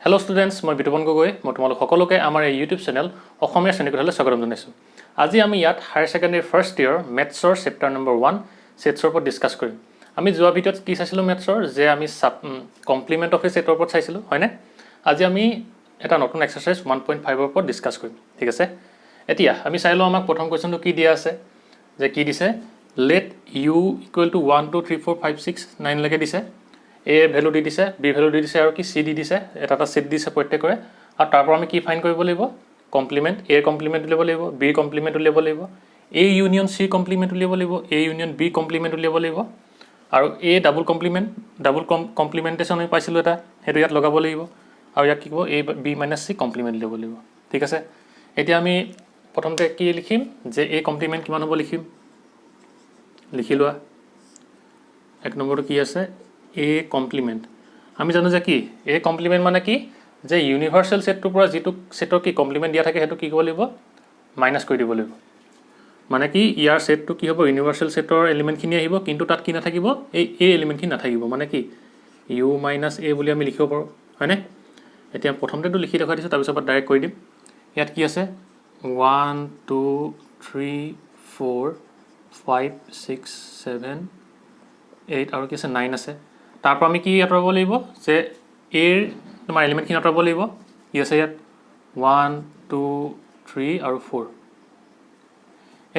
Hello students, মই বিতুপন গগৈ মই তোমালোক সকলোকে আমাৰ এই YouTube চেনেল অসমীয়া শ্ৰেণীকোঠালৈ স্বাগতম জনাইছো। আজি আমি ইয়াত হায়াৰ সেকেন্ডাৰী ফাৰ্ষ্ট ইয়াৰ মেথছৰ চেপ্টাৰ নম্বৰ 1 সেটছৰ ওপৰত ডিসকাস কৰিম। আমি যোৱা ভিডিঅ'ত কি চাইছিলো মেথছৰ যে আমি কমপ্লিমেন্ট অফ এ সেটৰ ওপৰত চাইছিলো, হয়নে? আজি আমি এটা নতুন এক্সাৰসাইজ 1.5 ৰ ওপৰত ডিসকাস কৰিম। ঠিক আছে? এতিয়া আমি চাইলো আমাক প্ৰথম কোৱেশ্চনটো কি দিয়া আছে যে কি দিছে let u equal to 1 2 3 4 5 6 9 লৈকে দিছে। A ভ্যালু দি দিছে, B ভ্যালু দি দিছে আৰু কি C দি দিছে, এটা সেট দিছে প্ৰত্যেকৰে আৰু তাৰ পৰা আমি কি ফাইন্ড কৰিব লাগিব কমপ্লিমেন্ট A কমপ্লিমেন্ট উলিয়াব লাগিব, B কমপ্লিমেন্ট উলিয়াব লাগিব, A ইউনিয়ন C কমপ্লিমেন্ট উলিয়াব লাগিব, A ইউনিয়ন B কমপ্লিমেন্ট উলিয়াব লাগিব আৰু A ডাবল কমপ্লিমেন্টেশন আমি পাইছিলো এটা হেতু ইয়াত লগাব লাগিব আৰু ইয়াক কি ক'ব A B - C কমপ্লিমেন্ট উলিয়াব লাগিব। ঠিক আছে? এতিয়া আমি প্ৰথমতে কি লিখিম যে A কমপ্লিমেন্ট কিমান হ'ব লিখিম, লিখি লোৱা। এক নম্বৰটো কি আছে A কমপ্লিমেন্ট। আমি জানো যে কি A কমপ্লিমেন্ট মানে কি যে ইউনিভাৰ্সাল সেটটোৰ পৰা যেটো সেটৰ কি কমপ্লিমেন্ট দিয়া থাকে হেতু কি কৰিব লাগিব মাইনাস কৰি দিব লাগিব। মানে কি ইয়াৰ সেটটো কি হ'ব ইউনিভাৰ্সাল সেটৰ এলিমেন্টখিনি আহিব কিন্তু তাত কি নাথাকিব এই A এলিমেন্টখিনি নাথাকিব। মানে কি U - A বুলি আমি লিখিব পাৰো, হয়নে? এতিয়া প্ৰথমতেটো লিখি দেখাই দিছো তাৰ পিছত ডাইৰেক্ট কৰি দিম। ইয়াত কি আছে 1 2 3 4 5 6 7 8 আৰু কি আছে 9 আছে। তাৰ পৰা আমি কি আঁতৰাব লাগিব যে A ৰ তোমাৰ এলিমেন্টখিনি আঁতৰাব লাগিব। কি আছে ইয়াত 1 2 3 আৰু 4।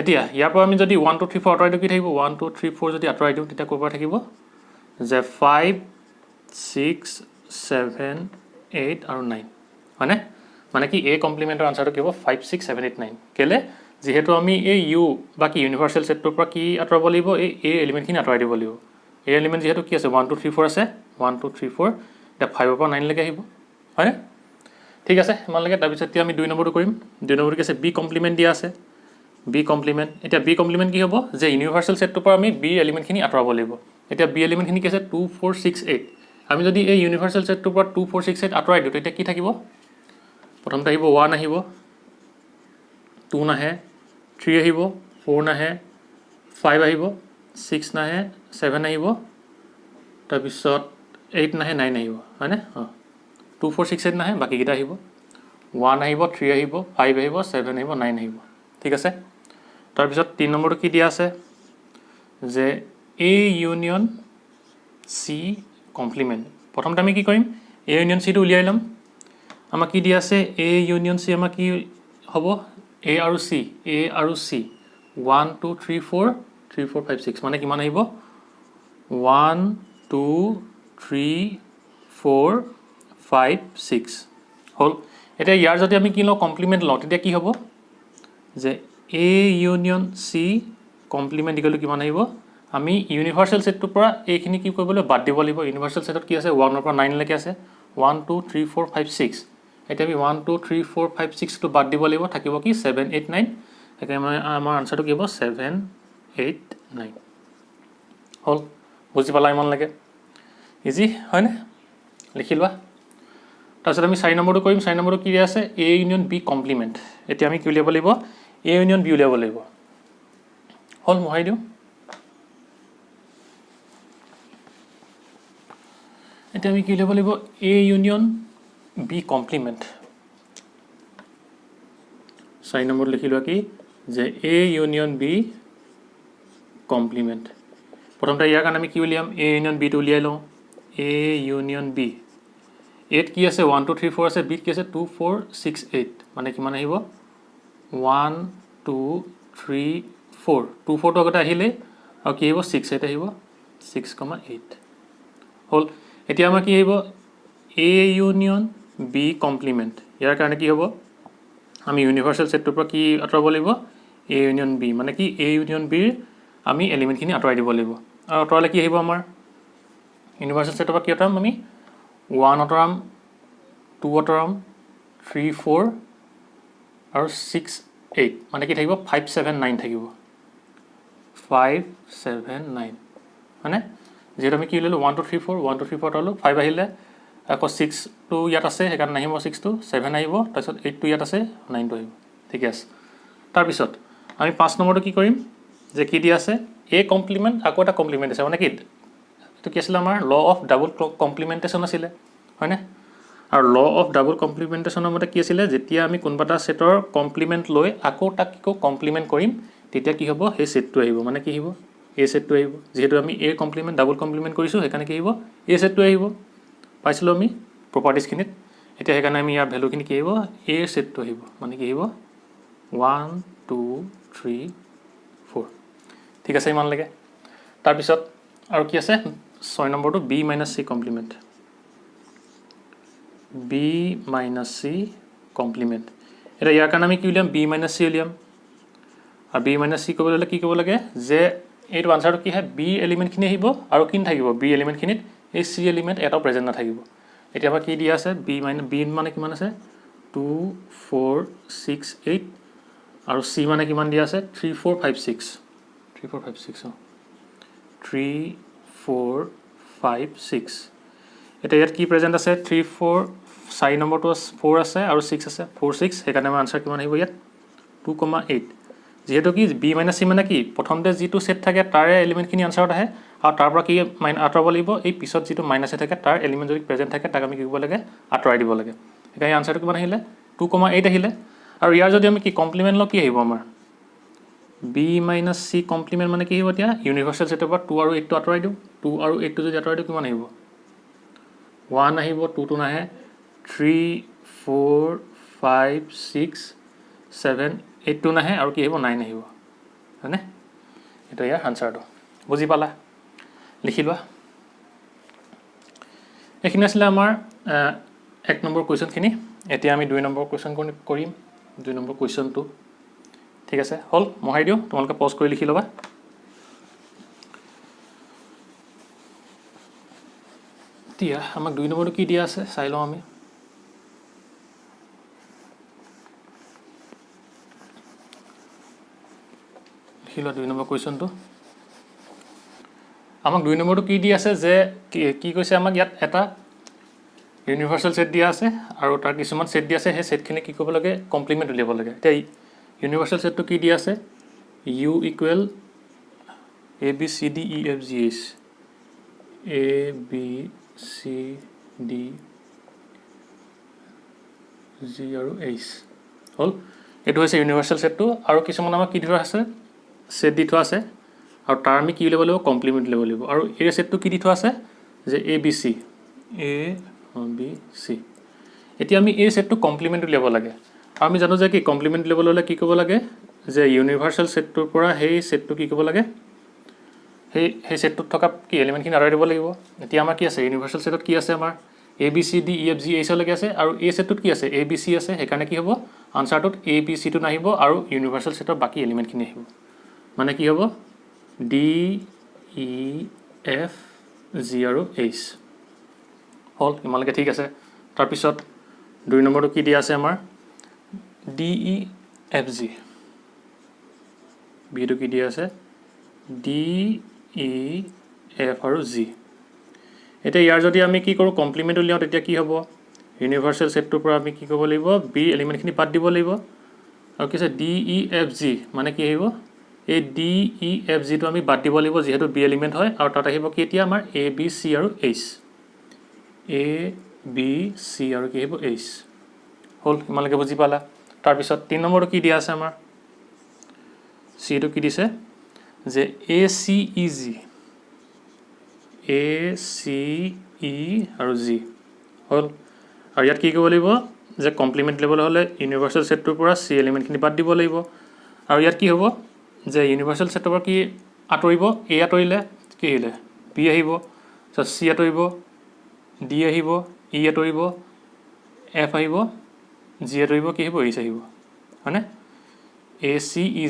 এতিয়া ইয়াৰ পৰা আমি যদি 1 2 3 4 আঁতৰাই দিও কি থাকিব 1 2 3 4 যদি আঁতৰাই দিও তেতিয়া ক'ৰ পৰা থাকিব যে 5 6 7 8 আৰু 9, হয়নে? মানে কি A কমপ্লিমেন্টৰ আনসাৰটো কি হ'ব 5 6 7 8 9। কেলে যেহেতু আমি এই U বা কি ইউনিভাৰ্সাল সেটটোৰ পৰা কি আঁতৰাব লাগিব এই A এলিমেন্টখিনি আঁতৰাই দিব লাগিব। A এলিমেন্ট যেহেতু কি আছে 1 2 3 4 আছে 1 2 3 4 এটা 5 ৰ পৰা 9 লৈকে আহিব, হয়নে? ঠিক আছে ইমানলৈকে। তাৰপিছত এতিয়া আমি 2 নম্বৰটো কৰিম। 2 নম্বৰটো কি আছে B কমপ্লিমেন্ট দিয়া আছে, B কমপ্লিমেন্ট। এতিয়া B কমপ্লিমেন্ট কি হ'ব যে ইউনিভাৰ্সাল সেটটোৰ পৰা আমি B এলিমেন্টখিনি আঁতৰাব লাগিব। এতিয়া B এলিমেন্টখিনি কি আছে 2 4 6 8। আমি যদি এই ইউনিভাৰ্সাল সেটটোৰ পৰা 2 4 6 8 আঁতৰাই দিও তেতিয়া কি থাকিব প্ৰথমতে আহিব 1 আহিব 2 নাহে 3 আহিব 4 নাহে 5 আহিব 6 নাহে 7 আহিব তাৰপিছত 8 নাহে 9 আহিব, হয়নে? 2 4 6 8 নাহে বাকি কিটা আহিব 1 আহিব 3 আহিব 5 আহিব 7 আহিব 9 আহিব। ঠিক আছে? তাৰপিছত 3 নম্বৰটো কি দিয়া আছে যে A ইউনিয়ন C কমপ্লিমেন্ট। প্ৰথমতে আমি কি কৰিম A ইউনিয়ন C টো উলিয়াই লম। আমাক কি দিয়া আছে A ইউনিয়ন C আমাক কি হ'ব A আৰু C 1 2 3 4 3 4 5 6 মানে কিমান আহিব 1 2 3 4 5 6 হল। এতিয়া ইয়াৰ যদি আমি কি লওঁ কমপ্লিমেন্ট লওঁ তেতিয়া কি হ'ব যে A union C complement equal to কিমান আহিব আমি ইউনিভাৰ্সাল সেটটোৰ পৰা এইখিনি কি কৰিব লাগিব বাদ দিব লাগিব। ইউনিভাৰ্সাল সেটত কি আছে 1 ৰ পৰা 9 লৈকে আছে 1 2 3 4 5 6। এতিয়া আমি 1 2 3 4 5 6 টো বাদ দিব লাগিব থাকিব কি 7 8 9। এতিয়া আমাৰ আনসাৰটো কি হ'ব 7 8 9 হল। বুজি পালা ইমানলৈকে ইজি হয়নে? লিখি লোৱা। তাৰপিছত আমি 4 নম্বৰটো কৰিম। 4 নম্বৰটো কি আছে A ইউনিয়ন B কমপ্লিমেন্ট। এতিয়া আমি কি উলিয়াব লাগিব A ইউনিয়ন B উলিয়াব লাগিব। হল মোহাই দিও। এতিয়া আমি কি উলিয়াব লাগিব A union B complement. 4 number লিখি লোৱা কি যে A ইউনিয়ন B কমপ্লিমেন্ট। প্ৰথমতে ইয়াৰ কাৰণে আমি কি উলিয়াম A ইউনিয়ন B টো উলিয়াই লওঁ। A ইউনিয়ন B 8 কি আছে 1 2 3 4 আছে B কি আছে 2 4 6 8 মানে কিমান আহিব 1 2 3 4 2 4 টো আগতে আহিলে আৰু কি আহিব 6 8 আহিব 6,8 হল। এতিয়া আমাৰ কি আহিব A ইউনিয়ন B কমপ্লিমেন্ট। ইয়াৰ কাৰণে কি হ'ব আমি ইউনিভাৰ্সাল সেটটোৰ পৰা কি আঁতৰাব লাগিব A ইউনিয়ন B মানে কি A ইউনিয়ন B ৰ আমি এলিমেন্টখিনি আঁতৰাই দিব লাগিব। আৰু আঁতৰালে কি আহিব আমাৰ ইউনিভাৰ্সাল সেটৰ পৰা কি আঁতৰাম আমি 1 আঁতৰাম 2 আঁতৰাম 3 4 আৰু 6 8 মানে কি থাকিব 5 7 9 থাকিব 5 7 9 মানে যেহেতু আমি কি উলিয়ালো 1 2 3 4 1 2 3 4 আঁতৰালো 5 আহিলে আকৌ 6 টো ইয়াত আছে সেইকাৰণে নাহিব 6 টো 7 আহিব তাৰপিছত 8 টো ইয়াত আছে 9 টো আহিব। ঠিক আছে? তাৰপিছত আমি 5 নম্বৰটো কি কৰিম যে কি দিয়া আছে A কমপ্লিমেন্ট আকৌ এটা কমপ্লিমেন্ট আছে মানে কি এটো কি আছিল আমাৰ ল অফ ডাবল কমপ্লিমেন্টেশন আছিল, হয়নে? আৰু ল অফ ডাবল কমপ্লিমেণ্টেশ্যনৰ মতে কি আছিলে যেতিয়া আমি কোনোবা এটা ছেটৰ কমপ্লিমেণ্ট লৈ আকৌ তাক কি কমপ্লিমেণ্ট কৰিম তেতিয়া কি হ'ব সেই ছেটটো আহিব মানে কি আহিব এই ছেটটো আহিব যেহেতু আমি এ কমপ্লিমেণ্ট ডাবল কমপ্লিমেণ্ট কৰিছোঁ সেইকাৰণে কি আহিব এই ছেটটো আহিব পাইছিলোঁ আমি প্ৰপাৰ্টিজখিনিত এতিয়া সেইকাৰণে আমি ইয়াৰ ভেলুখিনি কি আহিব এৰ ছেটটো আহিব মানে কি আহিব 1 2 3 4 ঠিক আছে ইমানলৈকে তাৰপিছত আৰু কি আছে 6 নম্বৰটো B minus C complement B minus C complement এতিয়া ইয়াৰ কাৰণে আমি কি উলিয়াম বি মাইনাছ চি উলিয়াম আৰু বি মাইনাছ চি ক'বলৈ হ'লে কি ক'ব লাগে যে এইটো আনচাৰটো কি হয় বি এলিমেণ্টখিনি আহিব আৰু কি থাকিব বি এলিমেণ্টখিনিত এই চি এলিমেণ্ট এটাও প্ৰেজেণ্ট নাথাকিব এতিয়া আমাৰ কি দিয়া আছে বি মানে কিমান আছে 2 4 6 8 আৰু চি মানে কিমান দিয়া আছে 3 4 5 6 3 4 5 6 3 4 5 6 এতিয়া ইয়াত কি প্ৰেজেণ্ট আছে 3 4 4 নম্বৰটো 4 আছে আৰু 6 আছে 4 6 সেইকাৰণে আমাৰ আনচাৰ কিমান আহিব ইয়াত 2,8 যেহেতু কি বি মাইনাছ চি মানে কি প্ৰথমতে যিটো ছেট থাকে তাৰে এলিমেণ্টখিনি আনচাৰত আহে আৰু তাৰ পৰা কি আঁতৰাব লাগিব এই পিছত যিটো মাইনাছে থাকে তাৰ এলিমেণ্ট যদি প্ৰেজেণ্ট থাকে তাক আমি কি কৰিব লাগে আঁতৰাই দিব লাগে সেইকাৰণে আনচাৰটো কিমান আহিলে 2,8 আহিলে আৰু ইয়াৰ যদি আমি কি কমপ্লিমেণ্ট লওঁ কি আহিব আমাৰ বি মাইনাছ চি কমপ্লিমেণ্ট মানে কি আহিব এতিয়া ইউনিভাৰ্চেল ছেটৰ পৰা 2 আৰু 8টো আঁতৰাই দিওঁ 2 আৰু 8টো যদি আঁতৰাই দিওঁ কিমান আহিব 1 আহিব 2টো নাহে 3 4 5 6 7 8টো নাহে আৰু কি আহিব 9 আহিব হয়নে এইটো ইয়াৰ আনচাৰটো বুজি পালা লিখি লোৱা এইখিনি আছিলে আমাৰ 1 নম্বৰ কুৱেশ্যনখিনি এতিয়া আমি 2 নম্বৰ কুৱেশ্যন কৰিম 2 নম্বৰ কুৱেশ্যনটো ঠিক আছে হ'ল মহাই দিওঁ তোমালোকে পজ কৰি লিখি ল'বা এতিয়া আমাক 2 নম্বৰটো কি দিয়া আছে চাই লওঁ আমি লিখি লোৱা 2 নম্বৰ কুৱেশ্যনটো আমাক 2 নম্বৰটো কি দি আছে যে কি কৈছে আমাক ইয়াত এটা ইউনিভাৰ্চেল ছেট দিয়া আছে আৰু তাৰ কিছুমান ছেট দিয়া আছে সেই ছেটখিনি কি কৰিব লাগে কমপ্লিমেণ্ট উলিয়াব লাগে এতিয়া ইউনিভাৰ্চেল ছেটটো কি দিয়া আছে U equal A B C D E F G H A B C D G আৰু এইচ হ'ল এইটো হৈছে ইউনিভাৰ্চেল ছেটটো আৰু কিছুমান আমাক কি দি থোৱা আছে ছেট দি থোৱা আছে আৰু তাৰ আমি কি উলিয়াব লাগিব কমপ্লিমেণ্ট উলিয়াব লাগিব আৰু এই ছেটটো কি দি থোৱা আছে যে এ বি চি এতিয়া আমি এই ছেটটো কমপ্লিমেণ্ট উলিয়াব লাগে আৰু আমি জানো যে কি কমপ্লিমেণ্ট উলিয়াবলৈ হ'লে কি কৰিব লাগে যে ইউনিভাৰ্চেল ছেটটোৰ পৰা সেই ছেটটো কি কৰিব লাগে সেই ছেটটোত থকা কি এলিমেণ্টখিনি আঁতৰাই দিব লাগিব এতিয়া আমাৰ কি আছে ইউনিভাৰ্চেল ছেটত কি আছে আমাৰ A B C D E F G এইচলৈকে আছে আৰু এই ছেটটোত কি আছে এ বি চি আছে সেইকাৰণে কি হ'ব আনচাৰটোত এ বি চিটো নাহিব আৰু ইউনিভাৰ্চেল ছেটৰ বাকী এলিমেণ্টখিনি আহিব মানে কি হ'ব ডি ই এফ জি আৰু এইচ হ'ল ইমানলৈকে ঠিক আছে তাৰপিছত 2 নম্বৰটো কি দিয়া আছে আমাৰ ডি ই এফ জি বিটো কি দিয়া আছে ডি ই এফ আৰু জি এতিয়া ইয়াৰ যদি আমি কি কৰোঁ কমপ্লিমেণ্ট উলিয়াওঁ তেতিয়া কি হ'ব ইউনিভাৰ্চেল ছেটটোৰ পৰা আমি কি কৰিব লাগিব বি এলিমেণ্টখিনি বাদ দিব লাগিব আৰু কি আছে ডি ই এফ জি মানে কি আহিব এই ডি ই এফ জিটো আমি বাদ দিব লাগিব যিহেতু বি এলিমেণ্ট হয় আৰু তাত আহিব কি এতিয়া আমাৰ এ বি চি আৰু এইচ এ বি চি আৰু কি আহিব এইচ হ'ল ইমানলৈকে বুজি পালা তাৰপিছত 3 নম্বৰটো কি দিয়া আছে আমাৰ চিটো কি দিছে যে এ চি ই জি এ চি ই আৰু জি হ'ল আৰু ইয়াত কি কৰিব লাগিব যে কমপ্লিমেণ্ট ল'বলৈ হ'লে ইউনিভাৰ্চেল ছেটটোৰ পৰা চি এলিমেণ্টখিনি বাদ দিব লাগিব আৰু ইয়াত কি হ'ব যে ইউনিভাৰ্চেল ছেটৰ পৰা কি আঁতৰিব এ আঁতৰিলে কি আহিলে বি আহিব তাৰপিছত চি আঁতৰিব ডি আহিব ই আঁতৰিব এফ আহিব জি আঁতৰিব কি আহিব এইচ আহিব হয়নে এ চি ই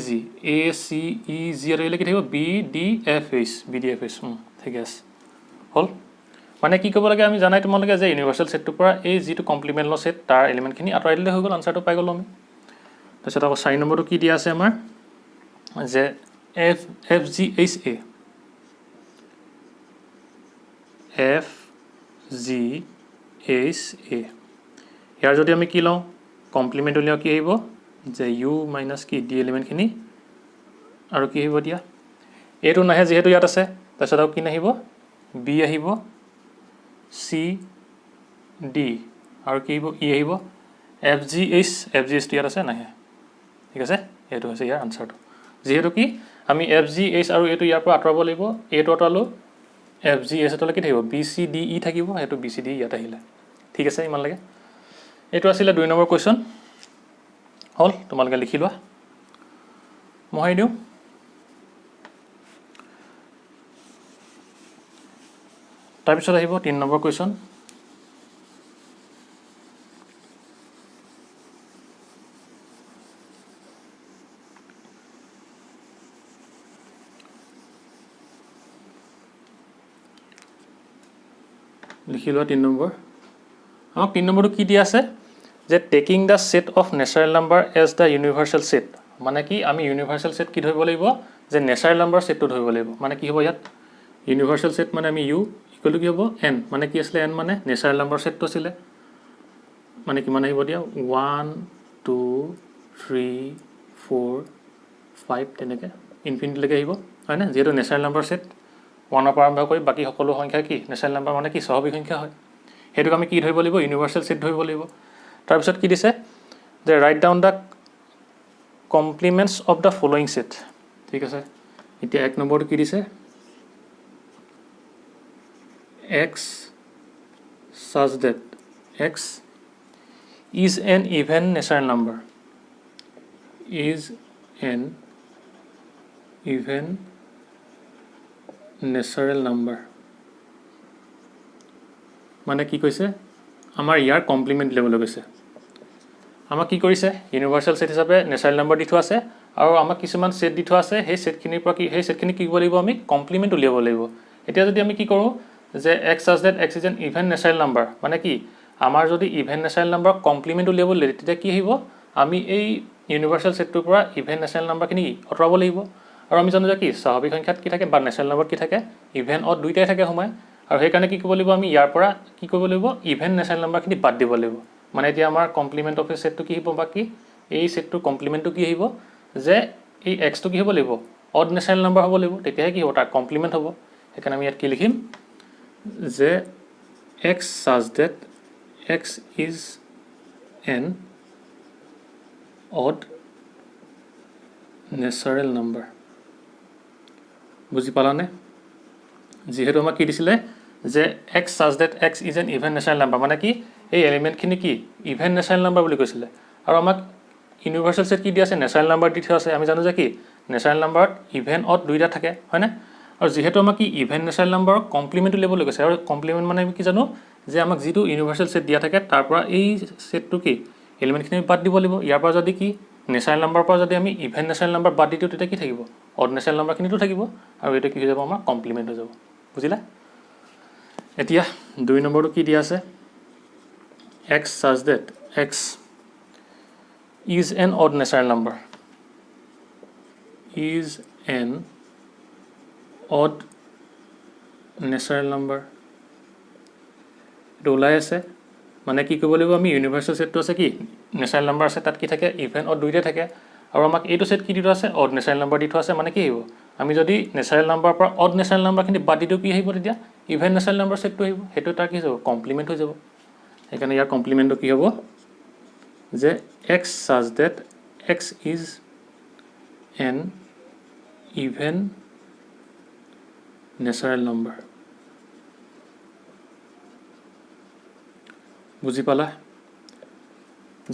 জি আঁতৰিলে কি থাকিব বি ডি এফ এইচ ঠিক আছে হ'ল মানে কি ক'ব লাগে আমি জানাই তোমালোকে যে ইউনিভাৰ্চেল ছেটটোৰ পৰা এই যিটো কমপ্লিমেণ্ট ল ছেট তাৰ এলিমেণ্টখিনি আঁতৰাই দিলে হৈ গ'ল আনচাৰটো পাই গ'লোঁ আমি তাৰপিছত আকৌ 4 নম্বৰটো কি দিয়া আছে আমাৰ যে এফ জি এইচ এ ইয়াৰ যদি আমি কি লওঁ কমপ্লিমেণ্ট উলিয়াওঁ কি আহিব যে ইউ মাইনাছ কি ডি এলিমেণ্টখিনি আৰু কি আহিব এতিয়া এইটো নাহে যিহেতু ইয়াত আছে তাৰপিছত আৰু কি নাহিব বি আহিব চি ডি আৰু কি আহিব ই আহিব FGH টো ইয়াত আছে নাহে ঠিক আছে এইটো হৈছে ইয়াৰ আনসাৰটো যেহেতু কি আমি FGH আৰু এইটো ইয়াৰ পৰা আঁতৰাব লাগিব এইটো আঁতৰালো FGH এটালৈ কি থাকিব BCDE থাকিব সেইটো BCDE ইয়াত আহিলে ঠিক আছে ইমান লাগে এইটো আছিলে 2 নম্বৰ কোৱেশ্চন হল তোমালোকে লিখি লোৱা মই দিও তাৰপিছত আহিব 3 নম্বৰ কোৱেশ্চন লিখি লোৱা 3 নম্বৰ আমাক 3 নম্বৰটো কি দিয়া আছে যে taking the set of natural number as the universal set মানে কি আমি ইউনিভার্সাল সেট কি ধৰিব লাগিব যে ন্যাচাৰাল নাম্বাৰ সেটটো ধৰিব লাগিব মানে কি হ'ব ইয়াত ইউনিভার্সাল সেট মানে আমি u ইকুয়াল টু কি হ'ব n মানে কি আছিল n মানে ন্যাচারাল নাম্বার সেটটো আছিল মানে কিমান আহিব দিয়া 1 2 3 4 5 তেনেকে ইনফিনিটি লৈকে আহিব হয় না যেটো ন্যাচারাল নাম্বার সেট 1 ৰ পৰা আৰম্ভ কৰি বাকি সকলো সংখ্যা কি ন্যাচাৰাল নাম্বাৰ মানে কি স্বাভাৱিক সংখ্যা হয় হেতুক আমি কি ধৰিব লাগিব ইউনিভাৰ্সাল সেট ধৰিব লাগিব তাৰ পিছত কি দিছে যে write down da compliments of the following set ঠিক আছে এতিয়া 1 নম্বৰটো কি দিছে x such that x is an even natural number is an even natural number মানে কি কৈছে আমাৰ ইয়াৰ কমপ্লিমেন্ট লেভেল গৈছে আমাক কি কৰিছে ইউনিভাৰ্সাল সেট হিচাপে ন্যাচাৰাল নাম্বাৰ দি থোৱা আছে আৰু আমাক কিছুমান সেট দি থোৱা আছে সেই সেটখিনিৰ পৰা কি সেই সেটখিনি কি কৰিব লাগিব আমি কমপ্লিমেন্ট উলিয়াব লাগিব এতিয়া যদি আমি কি কৰো যে x such that x is an even natural number মানে কি আমাৰ যদি ইভেন ন্যাচাৰাল নাম্বাৰ কমপ্লিমেন্ট উলিয়াব লাগে তেতিয়া কি আহিব আমি এই ইউনিভাৰ্সাল সেটটোৰ পৰা ইভেন ন্যাচাৰাল নাম্বাৰখিনি আঁতৰাব লাগিব আৰু আমি জানো যে কি স্বাভাৱিক সংখ্যাত কি থাকে বা ন্যাচাৰাল নাম্বাৰ কি থাকে ইভেন অড দুইটাই থাকে সময় আৰু সেই কাৰণে কি কৰিব লাগিব আমি ইয়াৰ পৰা কি কৰিব লাগিব ইভেন ন্যাচাৰাল নাম্বাৰখিনি বাদ দিব লাগিব মানে এতিয়া আমাৰ কমপ্লিমেন্ট অফ সেটটো কি হ'ব বাকি এই সেটটোৰ কমপ্লিমেন্টটো কি আহিব যে এই x টো কি হ'ব লাগিব অড ন্যাচারাল নাম্বাৰ হ'ব লাগিব তেতিয়াহে কি হ'ব তাৰ কমপ্লিমেন্ট হ'ব সেইকাৰণে আমি ইয়াত কি লিখিম যে x such that x is an odd natural number বুজি পালানে যেহেতু আমাক কি দিছিলে যে x such that x is an even natural number মানে কি এই এলিমেন্টখিনি কি ইভেন ন্যাচারাল নাম্বার বুলি কৈছিলে আৰু আমাক ইউনিভাৰ্সাল সেট কি দি আছে ন্যাচাৰাল নাম্বাৰ দি থোৱা আছে আমি জানো যে কি ন্যাচাৰাল নাম্বাৰত ইভেন অড দুইটা থাকে হয় না আৰু যেহেতু আমাক কি ইভেন ন্যাচাৰাল নাম্বাৰৰ কমপ্লিমেন্ট উলিয়াবলৈ কৈছে আৰু কমপ্লিমেন্ট মানে আমি কি জানো যে আমাক যেটো ইউনিভাৰ্সাল সেট দিয়া থাকে তাৰ পৰা এই সেটটো কি এলিমেন্টখিনি বাদ দিব লাগিব ইয়াৰ পৰা যদি কি ন্যাচাৰাল নাম্বাৰৰ পৰা যদি আমি ইভেন ন্যাচাৰাল নাম্বাৰ বাদ দিও তেতিয়া কি থাকিব অড ন্যাচাৰাল নাম্বাৰখিনিটো থাকিব আৰু এটা কি হৈ যাব আমাৰ কমপ্লিমেন্ট হৈ যাব বুজিলা এতিয়া 2 নম্বৰটো কি দিয়া আছে x such that x is an odd natural number is an odd natural number এটা ওলাই আছে মানে কি কৰিব লাগিব আমি ইউনিভাৰ্সাল সেটটো আছে কি ন্যাচাৰাল নাম্বাৰ আছে তাত কি থাকে ইভেন অড দুইটা থাকে আৰু আমাক এইটো সেট কি দি থোৱা আছে অড ন্যাচাৰাল নাম্বাৰ দি থোৱা আছে মানে কি আহিব আমি যদি ন্যাচাৰাল নাম্বাৰৰ পৰা অড ন্যাচাৰাল নাম্বাৰখিনি বাদ দিও কি আহিব তেতিয়া ইভেন ন্যাচাৰাল নাম্বাৰ সেটটো আহিব হেতু তাৰ কি হ'ব কমপ্লিমেন্ট হৈ যাব সেইকাৰণে ইয়াৰ কমপ্লিমেন্টটো কি হ'ব যে x such that x is an even natural number বুজি পালা